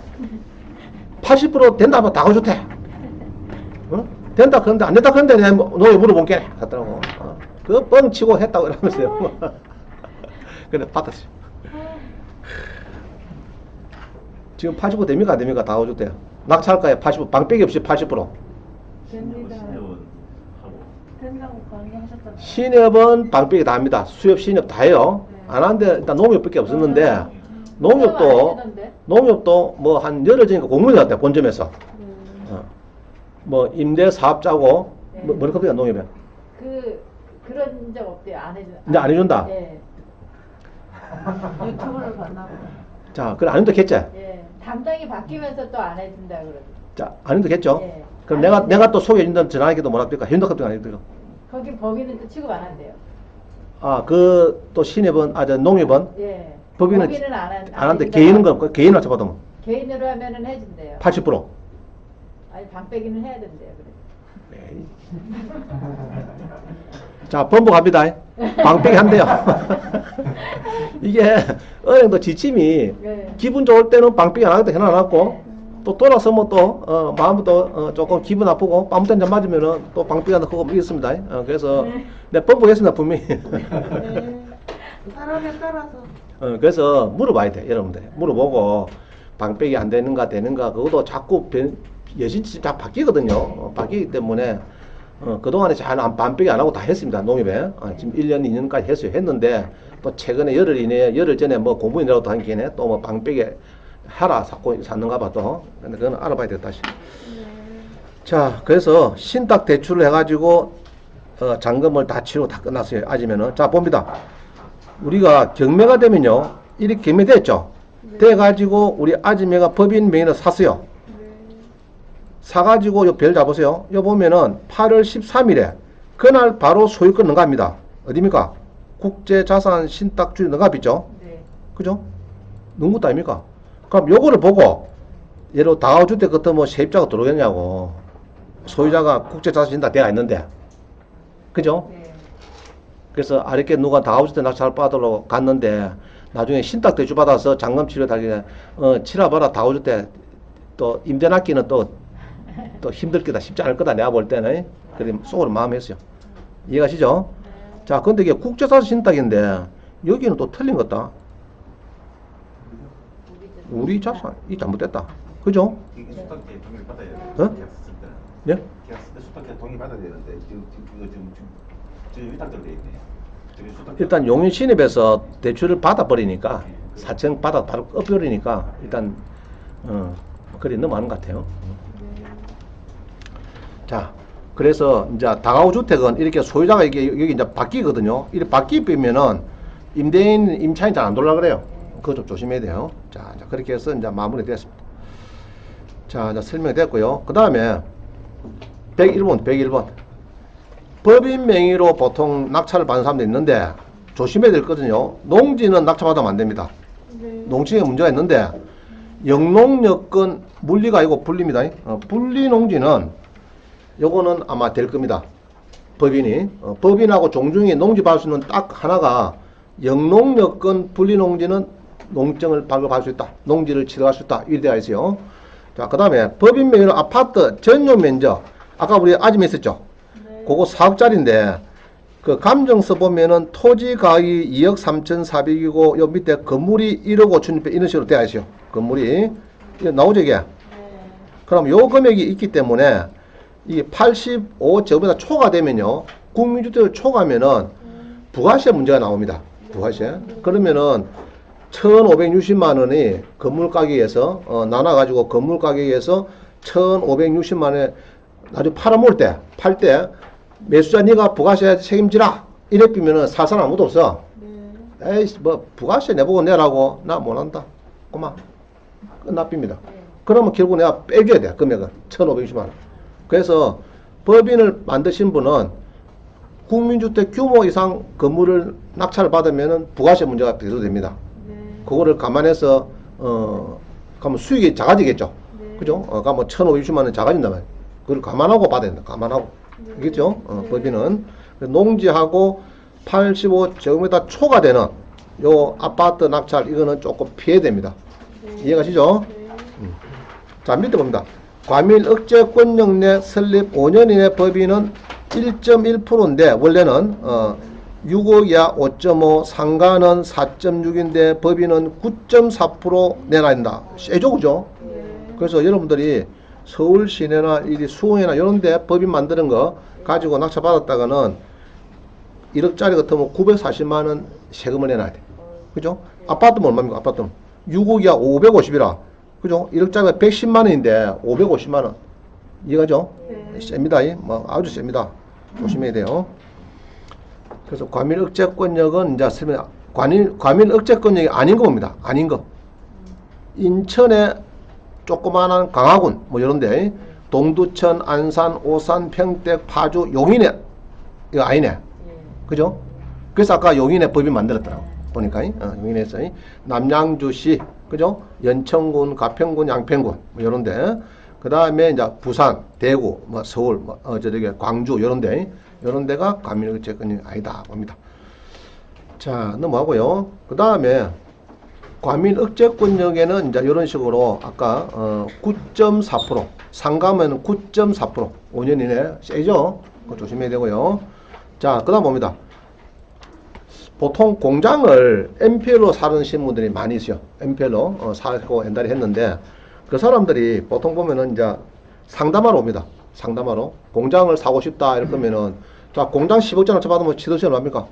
80% 된다 하면 다가구주택. 된다 그런데 안 된다 그런데 내가 너에 물어본게 하더라고. 그 뻥치고 했다고 이러면서요. 근데 받았어요. 지금 80% 됩니까 안 됩니까 다가구주택? 낙찰가에 80% 방빼기 없이 80%. 됩니다. 된다고 강의하셨잖아요. 신협은 방빼기 다 합니다. 수협 신협 다 해요. 안 하는데 일단 농협밖에 없었는데 농협도 뭐 한 열흘 전에 공문이 왔대 본점에서. 뭐 임대 사업자고 뭐라 그래야 농협에. 그런 적 없대요. 안 해준. 이제 안 해준다. 예. 유튜브를 봤나 보다. 자, 그래 안 해준다겠지. 예. 담당이 바뀌면서 또 안 해준다 그러죠. 자, 안 해준다겠죠. 예. 그럼 내가 또 소개해준다는 전화하기도 뭐랍니까? 해준다 갑니까 안 해준다. 거기 법인은 또 취급 안 한대요. 아, 그 또 신협은 저 농협은 예. 법인은 안 안 하는데 해준다. 개인은 거 개인 낙찰 받으면 개인으로 하면은 해준대요. 80%. 아니 방빼기는 해야 된대요. 그래. 에이. 자, 번복합니다. 방빼기 한대요. 이게 은행도 지침이 네. 기분 좋을 때는 방빼기 안 하겠다 해놔놨고 또 돌아서면 또 마음도 조금 기분 나쁘고 아무 때나 맞으면은 또 방빼기 한다 그거 있습니다. 그래서 내 번복했습니다 분명히. 사람에 따라서. 그래서 물어봐야 돼 여러분들. 물어보고 방빼기 안 되는가 되는가 그것도 자꾸 여신치 다 바뀌거든요. 바뀌기 때문에 그동안에 잘 반빼기 안 하고 다 했습니다. 농협에. 지금 1년, 2년까지 했어요. 했는데 또 최근에 열흘 전에 뭐 공무원이라고 한 게네 또 뭐 방빼기 하라 샀는가 봐 또. 근데 그건 알아봐야 돼 다시. 자, 그래서 신탁 대출을 해가지고 잔금을 다 치르고 다 끝났어요. 아지면은. 자, 봅니다. 우리가 경매가 되면요. 이렇게 경매됐죠. 돼가지고 우리 아지매가 법인 명의로 샀어요. 사가지고 요 별 잡으세요. 요 보면은 8월 13일에 그날 바로 소유권 능가합니다. 어디입니까? 국제자산 신탁주의 능가합 있죠? 네. 그죠? 넣은 것도 아닙니까? 그럼 요거를 보고 예로 다가구주택 같은 뭐 세입자가 들어오겠냐고. 소유자가 국제자산 신탁 되어 있는데. 그죠? 네. 그래서 아랫게 누가 다가구주택 낙찰 받으러 갔는데 나중에 신탁 대출 받아서 잔금 치료 달기에 치라봐라 다가구주택 또 임대 낚기는 또 힘들 거다 쉽지 않을 거다 내가 볼 때는. 그래 속으로 마음했어요. 이해가시죠? 자, 근데 이게 국제자산 신탁인데 여기는 또 틀린 것 같다. 우리 자산 이 잘못됐다. 그죠? 이게 수탁계 동의를 받아야 돼요. 어? 계약 쓸 때는. 예? 계약 쓸때 수탁계 동의 받아야 되는데 그거 지금 위탁대로 돼 있네요. 저기 수탁계. 일단 용인 신입에서 대출을 받아버리니까 사채 받아 바로 엎버리니까 일단 그래 넘어가는 것 같아요. 자, 그래서 이제 다가구 주택은 이렇게 소유자가 이게 여기 이제 바뀌거든요. 이렇게 바뀌면은 임대인 임차인 잘 안 돌라 그래요. 그거 좀 조심해야 돼요. 자, 그렇게 해서 이제 마무리됐습니다. 자, 이제 설명됐고요. 그 다음에 101번. 법인 명의로 보통 낙찰을 받는 사람도 있는데 조심해야 될 거거든요. 농지는 낙찰받으면 안 됩니다. 농지에 문제가 있는데 영농여건 물리가 아니고 분리입니다. 분리농지는 요거는 아마 될 겁니다. 법인이 법인하고 종중이 농지 받을 수 있는 딱 하나가 영농여건 분리농지는 농정을 발급할 수 있다. 농지를 취득할 수 있다. 이렇게 되어 있어요. 자, 그 다음에 법인 명의로 아파트 전용 면적. 아까 우리 아지매 있었죠? 네. 그거 4억짜리인데, 그 감정서 보면은 토지 가격이 2억 3,400이고, 요 밑에 건물이 1억 5천 이런 식으로 되어 있어요. 건물이. 이거 나오죠, 이게? 네. 그럼 요 금액이 있기 때문에, 이 85제곱미터 초과 되면요, 국민주택을 초과하면은 부가세 문제가 나옵니다. 부가세. 그러면은 1,560만 원이 건물 가격에서 나눠가지고 건물 가격에서 1,560만 원에 나중에 팔아먹을 때, 팔 때 매수자 네가 부가세 책임지라 이래 비면은 살 사람 아무도 없어. 네. 에이 뭐 부가세 내보고 내라고 나 못한다. 그만 끝납니다. 그러면 결국 내가 빼줘야 돼 금액은 1,560만 원. 그래서 법인을 만드신 분은 국민주택 규모 이상 건물을 낙찰을 받으면은 부가세 문제가 대두됩니다. 네. 그거를 감안해서 그러면 수익이 작아지겠죠. 네. 그죠? 그러면 1,560만 원 작아진단 말이에요. 그걸 감안하고 받아야 된다. 감안하고. 네. 알겠죠? 네. 법인은 농지하고 85제곱미터 초과 되는 요 아파트 낙찰 이거는 조금 피해야 됩니다. 네. 이해가시죠? 네. 자, 밑에 봅니다. 과밀 억제권역 내 설립 5년 이내 법인은 1.1%인데 원래는 6억 이하 5.5, 상가는 4.6인데 법인은 9.4% 내놔야 된다. 세죠, 그죠? 네. 그래서 여러분들이 서울 시내나 이 수원이나 이런 데 법인 만드는 거 가지고 낙찰 받았다가는 1억짜리 같으면 940만 원 세금을 내놔야 돼. 그죠? 아파트는 얼마입니까? 아파트는 6억 이하 550이라. 그죠? 1억짜리가 110만 원인데 550만 원. 이해가죠? 네. 셉니다. 뭐 아주 셉니다. 조심해야 돼요. 그래서 과밀 억제권역은 이제 쓰면 과밀 억제권역이 아닌 거 봅니다. 아닌 거. 인천에 조그마한 강화군 뭐 이런데 동두천, 안산, 오산, 평택, 파주, 용인에 이거 아니네. 그죠? 그래서 아까 용인에 법인 만들었더라고. 보니까 용인에서 남양주시 그죠? 연천군, 가평군, 양평군 뭐 이런데 그 다음에 이제 부산, 대구, 뭐 서울, 뭐 저기 광주 이런데 이런 데가 과밀 억제권역이 아니다 봅니다. 자, 넘어가고요. 그 다음에 과밀 억제권역에는 이제 이런 식으로 아까 9.4% 상가면 9.4% 5년 이내 세죠? 그거 조심해야 되고요. 자, 그 다음 봅니다. 보통 공장을 MPL로 사는 신분들이 많이 있어요. MPL로 사고 옛날에 했는데 그 사람들이 보통 보면은 이제 상담하러 옵니다. 상담하러 공장을 사고 싶다 이럴 거면은 자 공장 10억짜리 받으면 취득세 얼마입니까?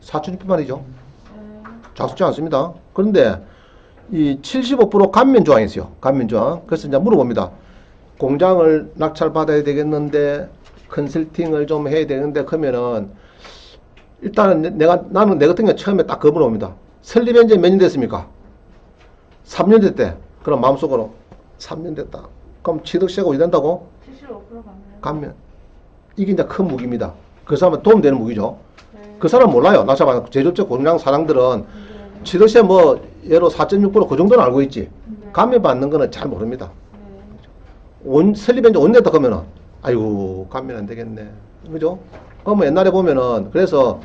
4,600만이죠. 작숙지 않습니다. 그런데 이 75% 감면 조항이 있어요. 감면 조항. 그래서 이제 물어봅니다. 공장을 낙찰 받아야 되겠는데 컨설팅을 좀 해야 되는데 그러면은 일단은 나는 내 같은 경우 처음에 딱 그 물어봅니다. 설립한 지 몇 년 됐습니까? 3년 됐대. 그럼 마음속으로 3년 됐다. 그럼 취득세가 어디 된다고? 75% 가면. 감면. 이게 이제 큰 무기입니다. 그 사람은 도움되는 무기죠. 네. 그 사람 몰라요. 낙찰받는 제조업 공장 사장들은 네. 취득세 뭐 예로 4.6%그 정도는 알고 있지. 네. 감면 받는 거는 잘 모릅니다. 네. 설립한 지 5년 됐다 그러면은 아이고 감면 안 되겠네. 그죠? 그러면 옛날에 보면은 그래서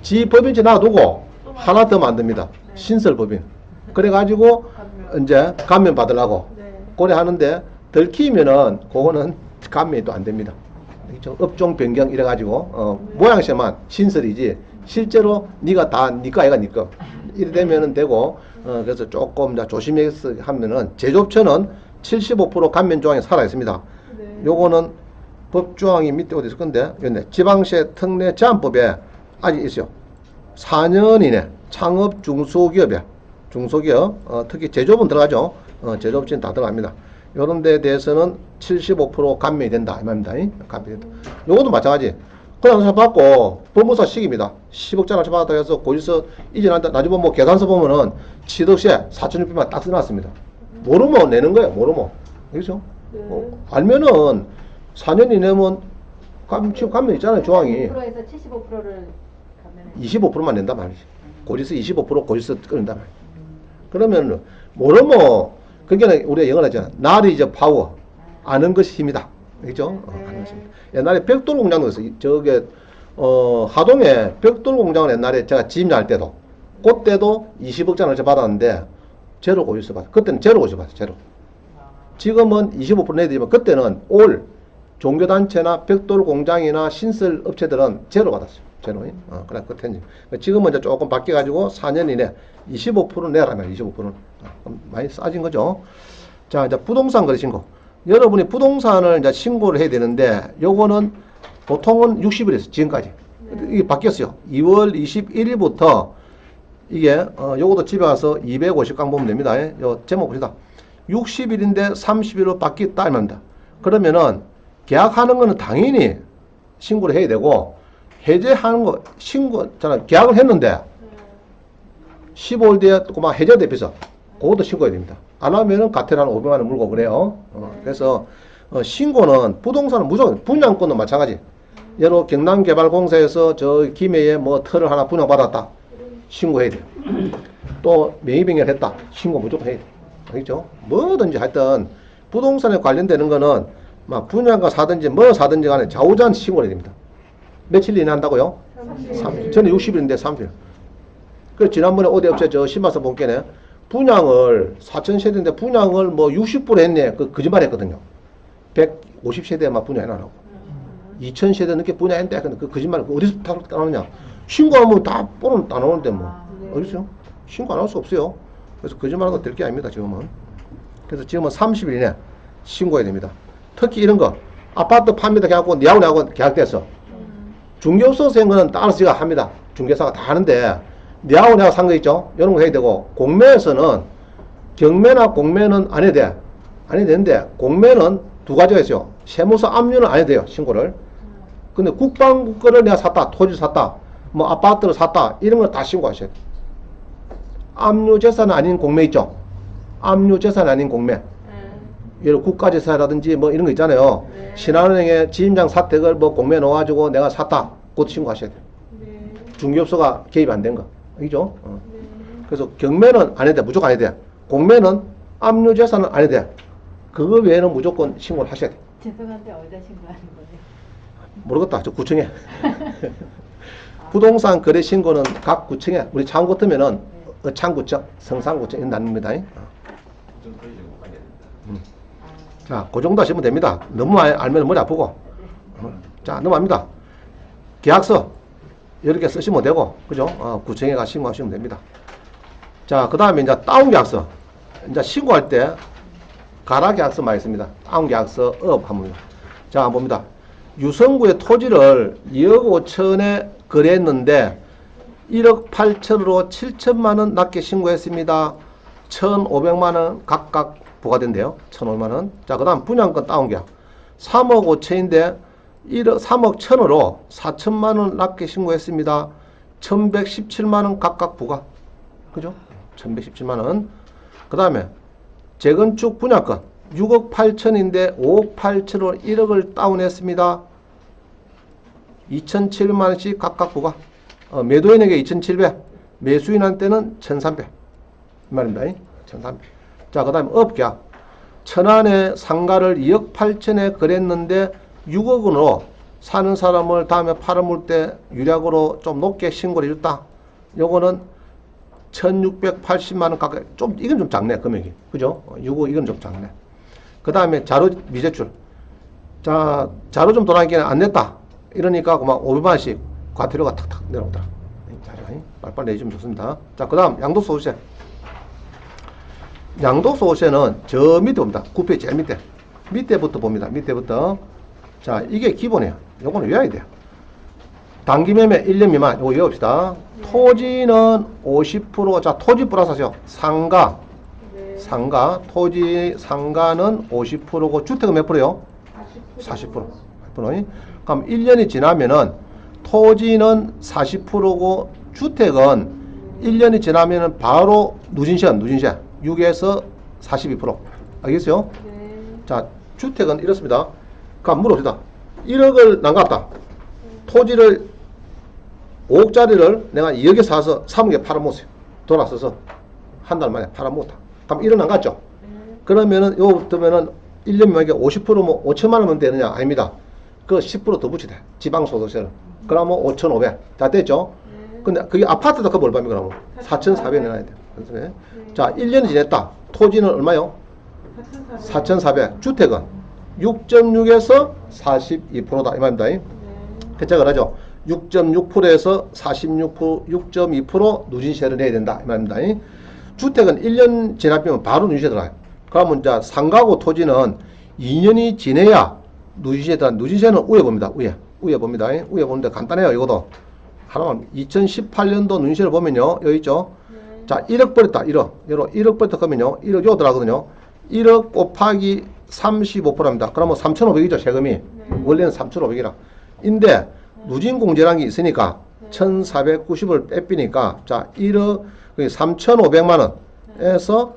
지 법인지 놔두고 하나 더 만듭니다. 네. 신설법인. 그래가지고 감면. 이제 감면 받으려고 네. 고래 하는데 들키면은 그거는 감면이 또 안 됩니다. 그렇죠? 업종 변경 이래가지고 모양새만 신설이지 실제로 네가 다 니꺼 아이가 니꺼 이래 되면은 되고 그래서 조금 이제 조심해서 하면은 제조업체는 75% 감면 조항이 살아 있습니다. 네. 요거는 법조항이 밑에 어디 있을 건데 여기 지방세 특례 제한법에 아직 있어요. 4년 이내 창업 중소기업에 중소기업 특히 제조업은 들어가죠. 제조업체는 다 들어갑니다. 요런 데에 대해서는 75% 감면이 된다 이 말입니다. 감면이 된다. 요것도 마찬가지. 그냥 낙찰 받고 법무사 시기입니다. 10억짜리 낙찰 받았다 해서 고지서 이전한다. 나중에 뭐 계산서 보면은 취득세 4,600만 딱 써놨습니다. 모르면 내는 거예요. 모르면. 그렇죠? 네. 알면은 4년 이내면 지금 감면 있잖아요. 조항이 75%에서 75%를 가면 25%만 낸단 말이지. 고지서 25% 고지서 끊는단 말이지. 그러면 모르면 그게 우리가 영어로 하잖아. Knowledge is power. 아는 것이 힘이다. 그죠? 아는 것이 힘이다. 옛날에 벽돌 공장도 있어요. 저게 하동에 벽돌 공장을 옛날에 제가 지임할 때도 그때도 20억짜리 받았는데 제로 고지서 받았어요. 그때는 제로 고지서 받았어요. 제로. 지금은 25% 내야 되지만 그때는 올 종교단체나 벽돌 공장이나 신설 업체들은 제로 받았어요. 제로. 그래 그때는 지금은 이제 조금 바뀌어가지고 4년 이내 25% 내라면 25%는 많이 싸진 거죠. 자 이제 부동산 거래 신고. 여러분이 부동산을 이제 신고를 해야 되는데 요거는 보통은 60일에서 지금까지 이게 바뀌었어요. 2월 21일부터 이게 요것도 집에 가서 250강 보면 됩니다. 요 제목 보시다. 60일인데 30일로 바뀌었다 이말입니다. 그러면은 계약하는 거는 당연히 신고를 해야 되고 해제하는 거 신고 저는 계약을 했는데 15일 뒤에 또 막 해제 대피서 그것도 신고해야 됩니다. 안 하면은 가태료 한 500만 원 물고 그래요. 그래서 신고는 부동산은 무조건 분양권도 마찬가지. 예로 경남개발공사에서 저 김해에 뭐 터를 하나 분양받았다. 신고해야 돼요. 또 명의변경을 했다. 신고 무조건 해야 돼요. 알겠죠? 뭐든지 하여튼 부동산에 관련되는 거는 막 분양가 사든지 뭐 사든지 간에 좌우자한테 신고를 해야 됩니다. 며칠 이내 한다고요? 30일. 저는 60일인데 30일. 그래서 지난번에 어디 업체 저 신마서 본께네 분양을 4,000세대인데 분양을 뭐 60% 했네. 그 거짓말 했거든요. 150세대만 분양해놔라고. 2,000세대 넘게 분양했는데 근데 그 거짓말 어디서 따놓느냐. 신고하면 다 뽀는 따놓는데 뭐. 어디서? 신고 안 할 수 없어요. 그래서 거짓말하는 거 될 게 아닙니다. 지금은. 그래서 지금은 30일 이내 신고해야 됩니다. 특히 이런 거 아파트 팝니다. 계약하고 니하고 계약됐어. 중개업소에서 한 거는 따라서 제가 합니다. 중개사가 다 하는데 니하고 내가 산 거 있죠? 이런 거 해야 되고 공매에서는 경매나 공매는 안 해도 돼. 안 해도 되는데 공매는 두 가지가 있어요. 세무서 압류는 안 해도 돼요. 신고를. 근데 국방 거를 내가 샀다. 토지를 샀다. 뭐 아파트를 샀다. 이런 걸 다 신고하셔야 돼요. 압류 재산 아닌 공매 있죠? 압류 재산 아닌 공매. 예를 국가재산이라든지 뭐 이런 거 있잖아요. 신한은행에 지임장 사택을 뭐 공매에 넣어가지고 내가 샀다. 그것도 신고하셔야 돼요. 중개업소가 개입 안 된 거. 알죠? 그래서 경매는 안 해도 돼. 무조건 안 해도 돼. 공매는 압류 재산은 안 해도 돼. 그거 외에는 무조건 신고를 하셔야 돼. 죄송한데 어디다 신고하는 거예요? 모르겠다. 저 구청에. 부동산 거래 신고는 각 구청에 우리 창원 같으면은 어창구청, 성산구청 이런 나눕니다. 좀 거의 좀 빨리 해야 된다. 자, 그 정도 하시면 됩니다. 너무 알면 머리 아프고. 자, 넘어갑니다. 계약서 이렇게 쓰시면 되고, 그죠? 구청에 가 신고하시면 됩니다. 자, 그 다음에 이제 다운 계약서. 이제 신고할 때 가라 계약서 많이 있습니다. 다운 계약서 업 합니다. 자, 한번 봅니다. 유성구의 토지를 2억 5천에 거래했는데 1억 8천으로 7천만 원 낮게 신고했습니다. 1,500만 원 각각 부과된대요. 1,500만 원. 자, 그 다음 분양권 다운 계약. 3억 5천인데 3억 1천으로 4천만 원 낮게 신고했습니다. 1,117만 원 각각 부과. 그죠? 1,117만 원. 그 다음에 재건축 분양권 6억 8천인데 5억 8천으로 1억을 다운했습니다. 2,700만 원씩 각각 부과. 매도인에게 2,700, 매수인한테는 1,300. 이 말입니다. 1,300. 자, 그 다음에 업계약. 천안에 상가를 2억 8천에 거래했는데 6억 원으로 사는 사람을 다음에 팔아물 때 유략으로 좀 높게 신고를 해줬다. 요거는 1,680만 원 가까이. 좀, 이건 좀 작네, 금액이. 그죠? 6억, 이건 좀 작네. 그 다음에 자료 미제출. 자, 자료 좀 돌아가기는 안 냈다. 이러니까 그만 500만 원씩 과태료가 탁탁 내려오더라. 빨리빨리 내주면 좋습니다. 자, 그 다음 양도소득세. 양도소득세는 저 밑에 봅니다. 구표 제일 밑에부터 봅니다. 밑에부터. 자, 이게 기본이에요. 요거는 외워야 돼요. 단기매매 1년 미만. 요거 외웁시다. 토지는 50%. 자, 토지 플러스 하세요. 상가. 상가. 토지 상가는 50%고 주택은 몇 프로요? 40%. 40%. 그럼 1년이 지나면은 토지는 40%고 주택은 1년이 지나면은 바로 누진세. 6에서 42%. 알겠어요? 자, 주택은 이렇습니다. 그럼 물어봅시다. 1억을 남갔다. 토지를 5억짜리를 내가 2억에 사서 3억에 팔아먹었어요. 돈 안 써서 한 달 만에 팔아먹었다. 그럼 1억 남갔죠? 그러면은 요부터면은 1년 만에 50%뭐 5천만 원만 되느냐? 아닙니다. 그 10% 더 붙이대. 지방소득세를. 그러면 5,500. 다 됐죠? 근데 그게 아파트도 그 얼마입니까? 그러면 4,400 내놔야 돼요. 자, 1년이 지냈다. 토지는 얼마요? 4,400. 주택은 6.6에서 42%다 이 말입니다. 해석을 하죠. 6.6%에서 46%, 6.2% 누진세를 내야 된다 이 말입니다. 주택은 1년 지나면 바로 누진세 들어가요. 그러면 이제 상가구 토지는 2년이 지내야 누진세 들어가요. 누진세는 위에 봅니다. 위에 봅니다. 위에 보는데 간단해요. 이것도 하나만 2018년도 누진세를 보면요. 여기 있죠. 자, 1억 벌었다. 1억 벌었다 그러면요. 1억 요 들어가거든요. 1억 곱하기 35%입니다. 그러면 3,500이죠. 세금이. 원래는 3,500이라. 인데 누진공제라는 게 있으니까 1,490을 빼삐니까 자 1억 3,500만 원에서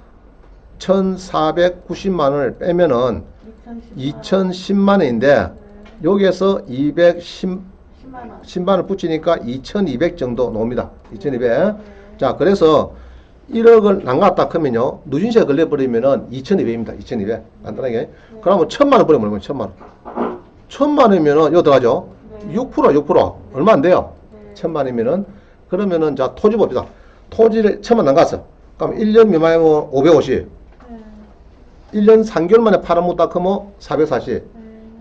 1,490만 원을 빼면은 2,010만 원인데 여기에서 210만 원 붙이니까 2,200 정도 나옵니다. 2,200. 자 그래서 1억을 남갔다 하면요 누진세 걸려버리면은 2,200입니다. 2,200 간단하게. 그러면 1,000만 원 버리면 1,000만 원. 1,000만 원이면은 여기 들어가죠. 6% 얼마 안 돼요. 1,000만 원이면은 그러면은 자 토지 봅시다. 토지를 1,000만 남갔어. 그럼 1년 미만이면 550. 1년 3개월 만에 팔아먹다 그러면 440.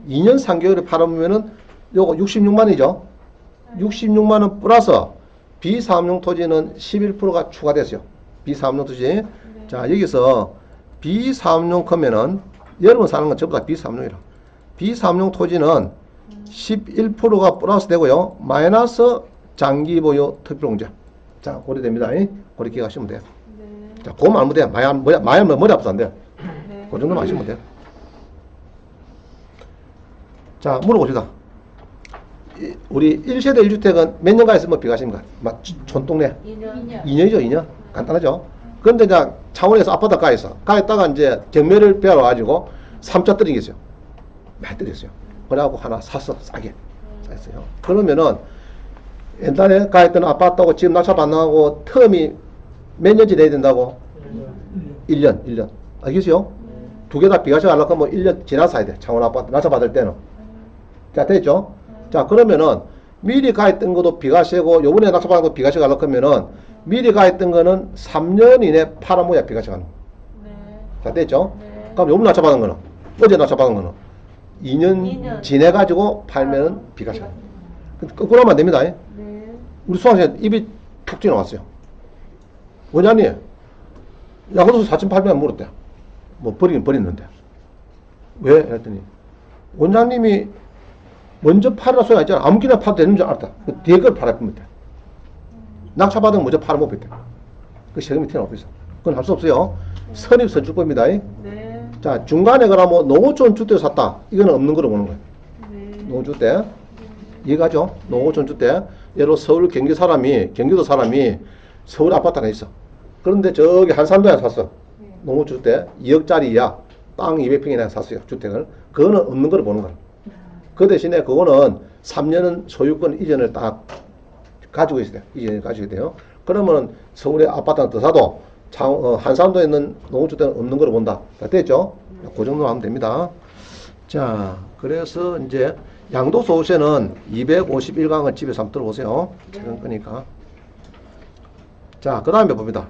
2년 3개월에 팔아먹으면은 요거 66만 원이죠. 66만 원 플러스 비사업용 토지는 11%가 추가됐어요. 비사업용 토지. 자 여기서 비사업용 크면은 여러분 사는 건 전부 다 비사업용이라. 비사업용 토지는 11%가 플러스 되고요. 마이너스 장기 보유 특별공제. 자, 고려됩니다. 고려 기억하시면 돼요. 자, 그거만 알면 돼요. 많이 머리 아파서 안 돼요. 그 정도만 아시면 돼요. 자, 물어봅시다. 우리 1세대 1주택은 몇 년간 있으면 비과십니까? 촌동네? 2년이죠, 2년. 간단하죠. 그런데 이제 창원에서 아파트 가있어. 가있다가 이제 경매를 배워가지고 3차 떨어진 게 있어요. 많이 떨어졌어요. 그래갖고 하나 샀어. 싸게 샀어요. 그러면은 옛날에 가있던 아파트하고 지금 낙찰 받나고 텀이 몇 년째 내야 된다고? 1년. 알겠어요? 두 개 다 비과세 하려고 하면 1년 지나서 사야 돼. 창원 아파트 낙찰 받을 때는. 자, 됐죠? 자, 그러면은 미리 가있던 것도 비과세고 요번에 낙찰 받은 거 비과세 하려고 하면은 미리 가있던 거는 3년 이내 팔아먹어야 비과세 가는 거. 자, 됐죠? 그럼 요번에 낙찰 받은 거는? 어제 낙찰 받은 거는? 2년 지내가지고 팔면은 비과세. 거꾸로 하면 안 됩니다. 우리 수강생 입이 툭 튀어나왔어요. 원장님, 야구도서 4,800원 물었대. 뭐 버리긴 버렸는데. 왜? 했더니 원장님이 먼저 팔으라 소리 했잖아. 아무기나 팔도 되는 줄 알았다. 그 뒤에 걸 팔아보면 돼. 낙찰받은 거 먼저 팔아보면 돼. 그 세금이 튀어나오고 있어. 그건 할 수 없어요. 선입선출법입니다. 자, 중간에 그러면 농어촌 주택 샀다. 이거는 없는 거로 보는 거예요. 농어주택. 이해가죠? 농어촌 주택. 예로 서울 경기도 사람이 서울 아파트 하나 있어. 그런데 저기 한산도에 샀어. 농어주택 2억짜리 이하 땅 200평이나 샀어요. 주택을. 그거는 없는 거로 보는 거예요. 그 대신에 그거는 3년은 소유권 이전을 딱 가지고 있어야 돼요. 이전을 가지고 돼요. 그러면 서울에 아파트 하나 더 사도 한산도에 있는 농어주택은 없는 거로 본다. 됐죠? 그 정도 하면 됩니다. 자, 그래서 이제 양도소득세는 251강을 집에서 한번 들어보세요. 최근 거니까. 자, 그 다음에 봅니다.